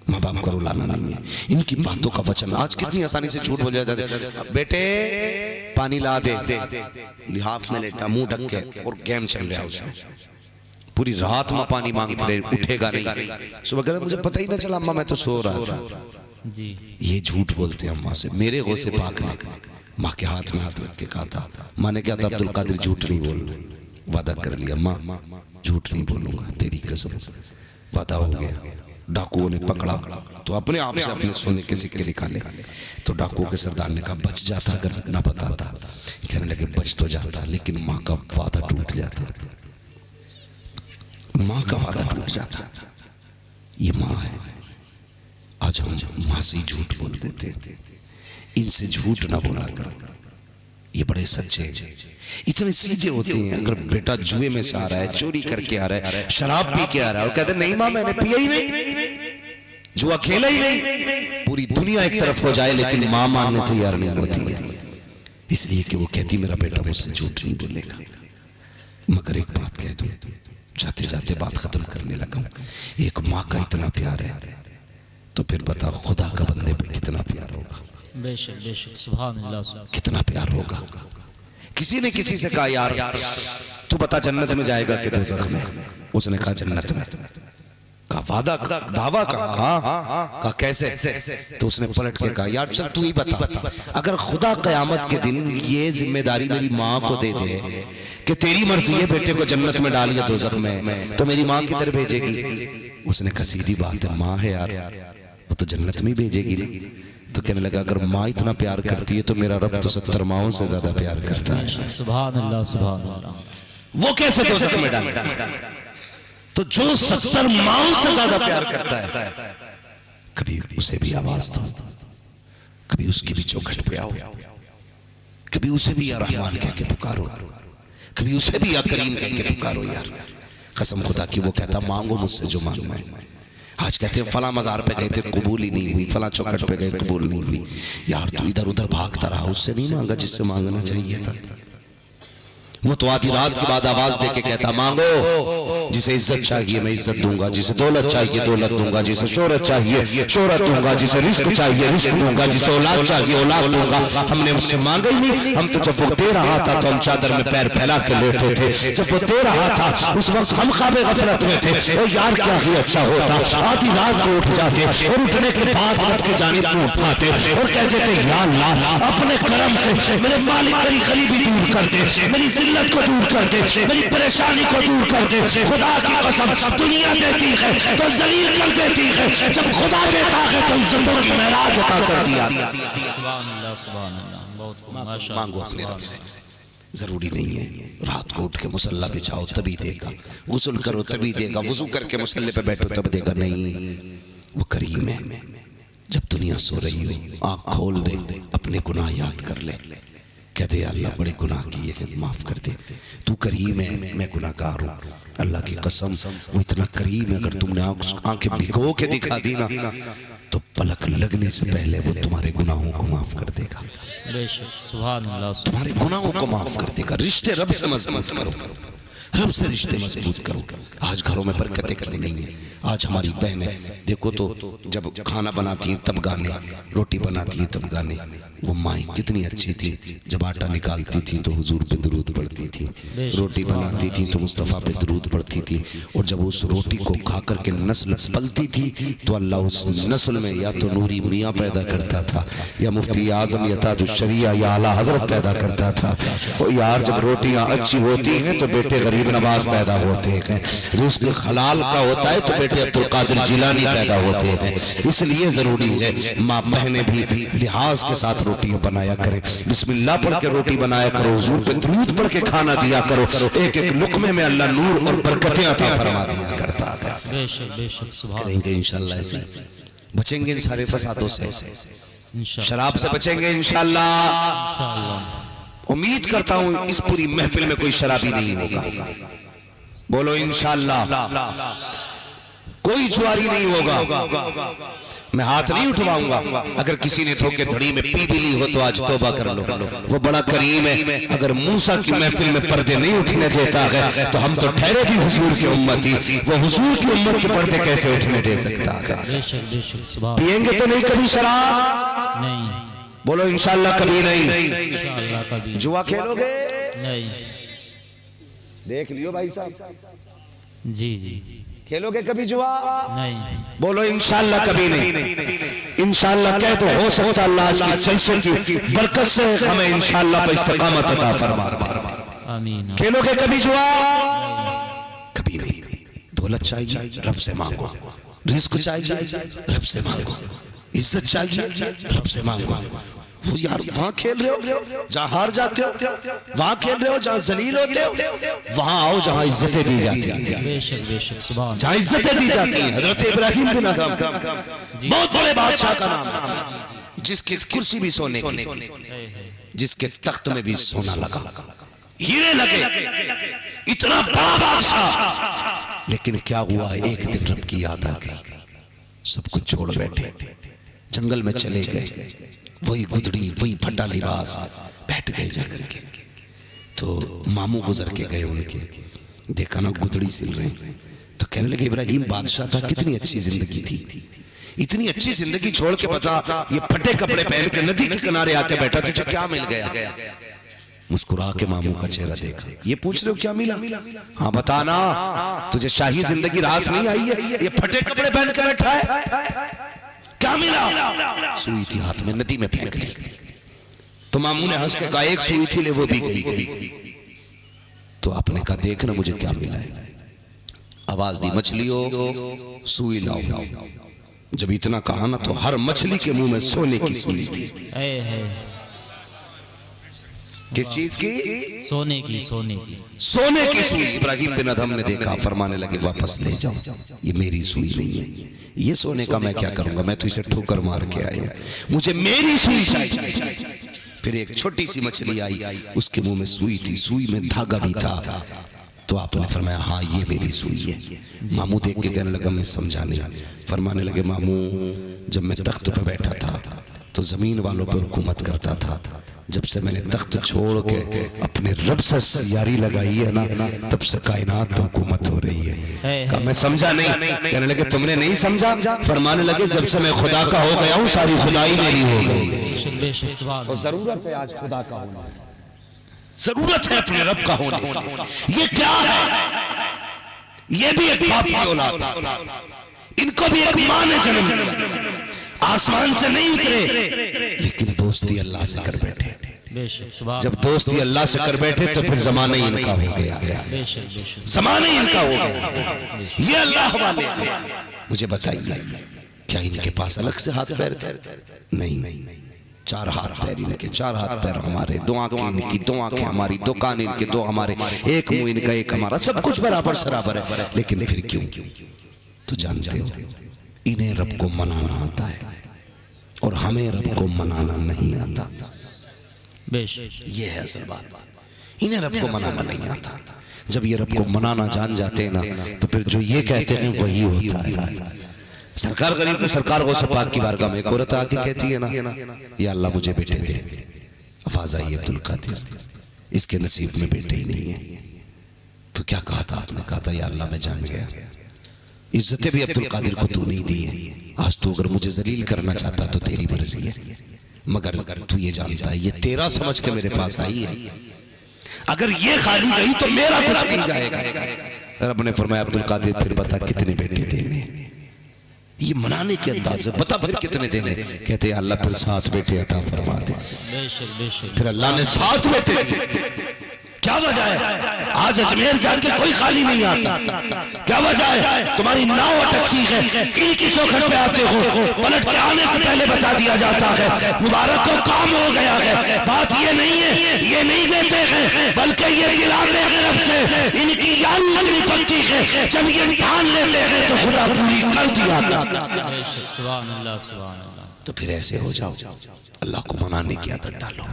माँ बाप को रुलाना नहीं है। इनकी बातों का वचन आज कितनी आसानी से झूठ बोल जाता है। बेटे पानी ला दे, लिहाफ में लेटा, मुंह ढक के, और गेम चल रहा है उसमें। पूरी रात माँ पानी मांगते रहे, उठेगा नहीं। सुबह कहता मुझे पता ही ना चला अम्मा, मैं तो सो रहा था जी। ये झूठ बोलते हैं अम्मा से। मेरे गौ से पाक ने माँ के हाथ में हाथ रख के कहा था। माँ ने क्या था, अब्दुल कादिर झूठ नहीं बोलना, वादा कर लिया माँ झूठ नहीं बोलूंगा, तेरी कसम, वादा हो गया। डाकुओं ने पकड़ा तो अपने आप से अपने सोने के सिक्के निकाले। तो डाकुओं के सरदार ने कहा बच जाता अगर ना बताता। कहने लगे बच तो जाता, लेकिन माँ का वादा टूट जाता, माँ का वादा टूट जाता। ये माँ है। आज हम माँ से झूठ बोल देते हैं। इनसे झूठ ना बोला करो, ये बड़े सच्चे इतने सीधे होते हैं। अगर बेटा जुए में से आ रहा है, चोरी करके आ रहा है, शराब पी के आ रहा है, और कहते नहीं माँ मैंने पिया ही नहीं, जुआ खेला ही नहीं, पूरी दुनिया एक तरफ हो जाए लेकिन माँ मानने तैयार नहीं होती है, इसलिए कि वो कहती मेरा बेटा मुझसे झूठ नहीं बोलेगा। मगर एक बात कह दूं, जाते जाते बात खत्म करने लगा, एक माँ का इतना प्यार है तो फिर बता खुदा का बंदे पे कितना प्यार होगा। बेशक बेशक, सुभान अल्लाह, कितना प्यार होगा। किसी ने किसी से कहा यार तू बता जन्नत में जाएगा कि दोज़ख में? उसने कहा जन्नत में। का वादा दावा कहा, हाँ कहा कैसे? तो उसने पलट के कहा यार चल तू ही बता, अगर खुदा कयामत के दिन ये जिम्मेदारी मेरी माँ को दे दे कि तेरी मर्जी है बेटे को जन्नत में डालिए दोज़ख में, तो मेरी माँ किधर भेजेगी? उसने कहा सीधी बात है, माँ है यार, वो तो जन्नत में भेजेगी ना। तो कहने लगा अगर माँ इतना प्यार करती है तो मेरा रब तो 70 माओं से ज्यादा प्यार करता है। सुभान अल्लाह, सुभान अल्लाह। वो कैसे दोज़ख में डाले? तो जो 70 माओं से ज्यादा प्यार करता है, कभी उसे भी आवाज दो, कभी उसकी भी चौखट पे आओ, कभी उसे भी या रहमान कह के पुकारो, कभी उसे भी या करीम कह के पुकारो। यार कसम खुदा की वो कहता मांगो मुझसे जो मांगना है। आज कहते हैं फला मजार पे गए थे कबूल ही नहीं हुई, फला चौखट पे गए कबूल नहीं हुई। यार तू इधर उधर भागता रहा, उससे नहीं मांगा जिससे मांगना चाहिए था। वो तो आधी रात के बाद आवाज देके कहता मांगो, जिसे इज्जत चाहिए मैं इज्जत दूंगा, जिसे दौलत चाहिए दौलत दूंगा, जिसे शोहरत चाहिए शोहरत दूंगा, जिसे रिस्क चाहिए रिस्क दूंगा, जिसे औलाद चाहिए औलाद दूंगा। हमने उससे मांगा ही नहीं। हम तो जब वो दे रहा था तो हम चादर में पैर फैला के लेटे थे। जब वो दे रहा था उस वक्त हम ख्वाबे गफलत में थे। ओ यार क्या ही अच्छा होता, आधी रात को उठ जाते और उठने के बाद रब की जानिब को उठाते और कहते थे या अल्लाह अपने करम से मेरे मालिक मेरी गरीबी दूर कर दे, मेरी जिल्लत को दूर कर दे, मेरी परेशानी को दूर कर दे। खुदा की कसम दुनिया देती है तो जलील कर देती है, जब खुदा देता है तो इज्जतों की महराज अता कर दिया। सुभान अल्लाह सुभान अल्लाह। बहुत माशाअल्लाह। मांगो अपने रब से, जरूरी नहीं है रात को उठ के मुसल्ला बिछाओ तभी देगा, गुस्ल करो तभी देगा, वुजू करके मुसल्ले पे बैठो तब देगा। नहीं, वो करीम है। जब दुनिया सो रही हो आँख खोल दे, अपने गुनाह याद कर ले, कहते अल्लाह बड़े गुनाह किए हैं माफ कर दे, तू करीम है मैं गुनाहगार हूँ। अल्लाह की कसम वो इतना करीम है, अगर तुमने आंखें भिगो के दिखा दी ना तो पलक लगने से पहले वो तुम्हारे गुनाहों को माफ कर देगा। सुभान अल्लाह। तुम्हारे गुनाहों को माफ कर देगा। रिश्ते रब से मजबूत करो, रब से रिश्ते मजबूत करो। आज घरों में बरकतें क्यों नहीं है? आज हमारी बहनें देखो तो जब खाना बनाती हैं तब गाने, रोटी बनाती हैं तब गाने। वो माएँ कितनी अच्छी थी, जब आटा निकालती थी तो हुजूर पे दुरूद पढ़ती थी, रोटी बनाती थी तो मुस्तफ़ा पे दुरूद पढ़ती थी, और जब उस रोटी को खा कर के नस्ल पलती थी तो अल्लाह उस नस्ल में या तो नूरी मियाँ पैदा करता था या मुफ्ती आजम या ताजुश्शरिया या आला हजरत पैदा करता था। और यार जब रोटियाँ अच्छी होती हैं तो बेटे गरीब नवाज पैदा होते हैं, रिज़्क़ हलाल का होता है तो बेटे अब्दुल कादिर जिलानी पैदा होते हैं। इसलिए जरूरी है माँ बहनें भी लिहाज के साथ रोटियां बनाया करें, बिस्मिल्लाह पढ़ के रोटी बनाया करो, हुजूर पे दुरूद पढ़ के खाना दिया करो। एक एक लुक़मे में अल्लाह नूर और बरकतें अता फरमा दिया करता है। बेशक बेशक सुभान। करेंगे इंशाअल्लाह, ऐसे बचेंगे इन सारे फसादों से, शराब से बचेंगे इंशाअल्लाह। उम्मीद करता हूँ इस पूरी महफिल में कोई शराबी नहीं होगा, बोलो इंशाअल्लाह। कोई जुआरी नहीं होगा। मैं हाथ नहीं उठवाऊंगा। अगर किसी ने धोखे धड़ी में पी भी ली हो तो आज तौबा कर लो, वो बड़ा करीम है। अगर मूसा की महफिल में पर्दे नहीं उठने देता है तो हम तो ठहरे भी हुजूर की उम्मती, वो हुजूर की उम्मत के पर्दे कैसे उठने दे सकता है? बेशक बेशक सुभान। पिएंगे तो नहीं कभी शराब? नहीं, बोलो इंशाअल्लाह कभी नहीं। इंशाअल्लाह कभी। जुआ खेलोगे? नहीं। देख लियो भाई साहब, जी जी। खेलोगे कभी जुआ? नहीं। बोलो इंशाअल्लाह कभी नहीं। इंशाअल्लाह कह तो हो सकता अल्लाह आज की जलसे की बरकत से हमें इंशाअल्लाह पर इस्तिकामत अता फरमा दे। आमीन। खेलोगे कभी जुआ? कभी नहीं। दौलत चाहिए रब से मांगो, रिज़्क़ चाहिए रब से मांगो, इज्जत चाहिए रब से मांगो। वो यार वहां खेल रहे हो जहां हार जाते हो, वहां खेल रहे हो जहां जलील होते हो, वहां आओ जहां इज्जतें दी जाती हैं। बेशक बेशक सुभान। जहां इज्जतें दी जाती हैं। हजरत इब्राहिम बिन अदहम बहुत बड़े बादशाह का नाम है, जिसकी कुर्सी भी सोने की, जिसके तख्त में भी सोना लगा, हीरे लगे, इतना बड़ा बादशाह। लेकिन क्या हुआ, एक दिन रब की याद आ गई, सब कुछ छोड़ बैठे, जंगल में चले गए, वही गुदड़ी वही फटा लिबास, बैठ गए जाकर के। तो मामू गुजर के गए उनके, देखा ना गुदड़ी सिल रहे, तो कहने लगे इब्राहिम बादशाह था, कितनी अच्छी जिंदगी थी, इतनी अच्छी जिंदगी छोड़ के बता ये फटे कपड़े पहन के नदी के किनारे आके बैठा, तुझे क्या मिल गया? मुस्कुरा के मामू का चेहरा देखा, ये पूछ रहे हो क्या मिला? हाँ बताना, तुझे शाही जिंदगी रास नहीं आई है, ये फटे कपड़े पहन के बैठा है, क्या मिला? सुई थी हाथ में, नदी में फेंक दी। तो मामू ने हंस के कहा एक सुई थी ले वो भी गई। तो आपने कहा देखना मुझे क्या मिला है। आवाज दी मछलियों सुई लाओ। जब इतना कहा ना तो हर मछली के मुंह में सोने की सुई थी। किस चीज की? सोने की। सोने की सुई। इब्राहिम बिन अदहम ने देखा, फरमाने लगे वापस ले जाओ, ये मेरी सुई नहीं है, ये सोने का मैं क्या करूंगा, मैं तो इसे ठोकर मार के आया, मुझे मेरी सुई चाहिए। फिर एक छोटी सी मछली आई, उसके मुंह में सुई थी, सुई में धागा भी था। तो आपने फरमाया हाँ ये मेरी सुई है। मामू देख के कहने लगा मैं समझा नहीं। फरमाने लगे मामू जब मैं तख्त पर बैठा था तो जमीन वालों पर हुकूमत करता था, जब से मैंने तख्त छोड़ के अपने रब से यारी लगाई है ना, तब से कायनात पे हुकूमत हो रही है। कहा मैं समझा नहीं। कहने लगे तुमने नहीं समझा? फरमाने लगे जब से मैं खुदा का हो गया हूँ सारी खुदाई मेरी हो गई है। और जरूरत है आज खुदा का होना, जरूरत है अपने रब का होने की। ये क्या है? ये भी एक बाप की औलाद है, इनको भी एक मां ने जन्म दिया, आसमान से नहीं उतरे, लेकिन दोस्ती अल्लाह से कर बैठे। जब दोस्ती अल्लाह से कर बैठे तो फिर जमाना ही इनका हो गया, जमाना ही इनका हो गया। ये अल्लाह वाले मुझे बताइए, क्या इनके पास अलग से हाथ पैर थे? नहीं, चार हाथ पैर इनके, चार हाथ पैर हमारे, दो आंखें इनकी, दो आंखें हमारी, दो कान इनके, दो हमारे, एक मुंह इनका, एक हमारा, सब कुछ बराबर सराबर है। लेकिन फिर क्यों? तो जानते हो, इन्हें रब को मनाना आता है और हमें रब को मनाना नहीं आता। ये है असल बात, इन्हें रब को मनाना नहीं आता। जब ये रब को मनाना जान जाते हैं ना, तो फिर जो ये कहते हैं वही होता है। सरकार गरीब में सरकार गौस पाक की बारगाह में एक औरत आके कहती है ना, या अल्लाह मुझे बेटे दे। अफाज आई अब्दुल कादिर, इसके नसीब में बेटे ही नहीं है। तो क्या कहा था आपने? कहा था या अल्लाह मैं जान गया, इज्जतें भी अब्दुल कादिर को तू नहीं दी है। आज तू अगर मुझे जलील करना चाहता तो तेरी मर्जी है, मगर तू ये जानता है ये तेरा समझ के मेरे पास आई है। अगर ये खाली गई तो मेरा कुछ नहीं जाएगा। रब ने फरमाया अब्दुल कादिर फिर बता कितने बेटे देने? ये मनाने के अंदाज है, बता फिर कितने देने? कहते अल्लाह फिर 7 बेटे अता फरमा दे। फिर अल्लाह ने 7 बेटे दिए। क्या वजह है? आज अजमेर जाके कोई खाली नहीं आता। क्या वजह है? तुम्हारी नाव अटकी है, इनकी चौखट पे आते हो, पलट के आने से पहले बता दिया जाता है मुबारक को काम हो गया है। बात ये नहीं है, ये नहीं देते हैं, बल्कि ये दिलाते हैं रब से। इनकी याद इतनी पक्की है, जब ये ठान लेते हैं तो खुदा पूरी कर दिया। सुभान अल्लाह, सुभान अल्लाह। तो फिर ऐसे हो जाओ, अल्लाह को मनाने की आदत डालो,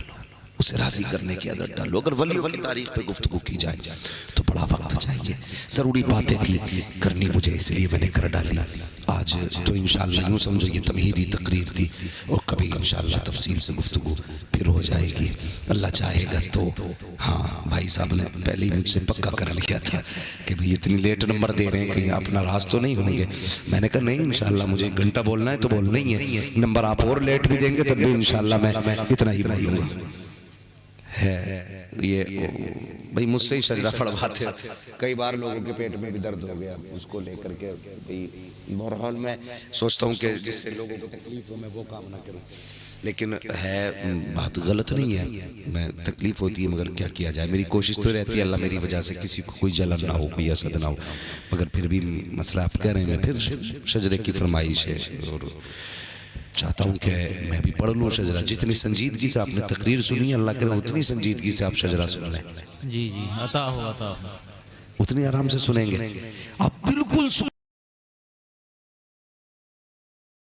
उसे राजी करने की आदत डालो। अगर वलियों की तारीख पे गुफ्तगू की जाए तो बड़ा वक्त चाहिए। जरूरी बातें थी करनी मुझे, इसलिए मैंने कर डाली। आज तो इंशाअल्लाह यूँ समझो ये तमहीदी तकरीर थी, और कभी इंशाअल्लाह तफसील से गुफ्तगू फिर हो जाएगी अल्लाह चाहेगा तो। हाँ, भाई साहब ने पहले ही मुझसे पक्का कर लिया था कि भाई इतनी लेट नंबर दे रहे हैं, कहीं आप नाराज तो नहीं होंगे। मैंने कहा नहीं, इंशाअल्लाह मुझे 1 घंटा बोलना है तो बोलना ही है। नंबर आप और लेट भी देंगे तब भी इंशाअल्लाह मैं इतना ही बोलूँगा। है ये भाई मुझसे ही शजरा फड़वाते हैं। कई बार लोगों के पेट में भी दर्द हो गया उसको लेकर के। भाई बहरहाल मैं सोचता हूँ कि जिससे लोगों को तकलीफ हो मैं वो काम ना करूँ, लेकिन है बात गलत नहीं है। मैं तकलीफ होती है मगर क्या किया जाए। मेरी कोशिश तो रहती है अल्लाह मेरी वजह से किसी को कोई जलन ना हो, कोई असद ना हो, मगर फिर भी मसला आप कह रहे हैं। मैं फिर शजरे की फरमाइश है और चाहता हूँ कि मैं भी पढ़ लूँ शजरा। जितनी संजीदगी से आपने तकरीर सुनी, अल्लाह करे उतनी संजीदगी से आप शजरा सुन लें। जी जी, अता हो, अता हो। उतनी आराम से सुनेंगे आप, बिल्कुल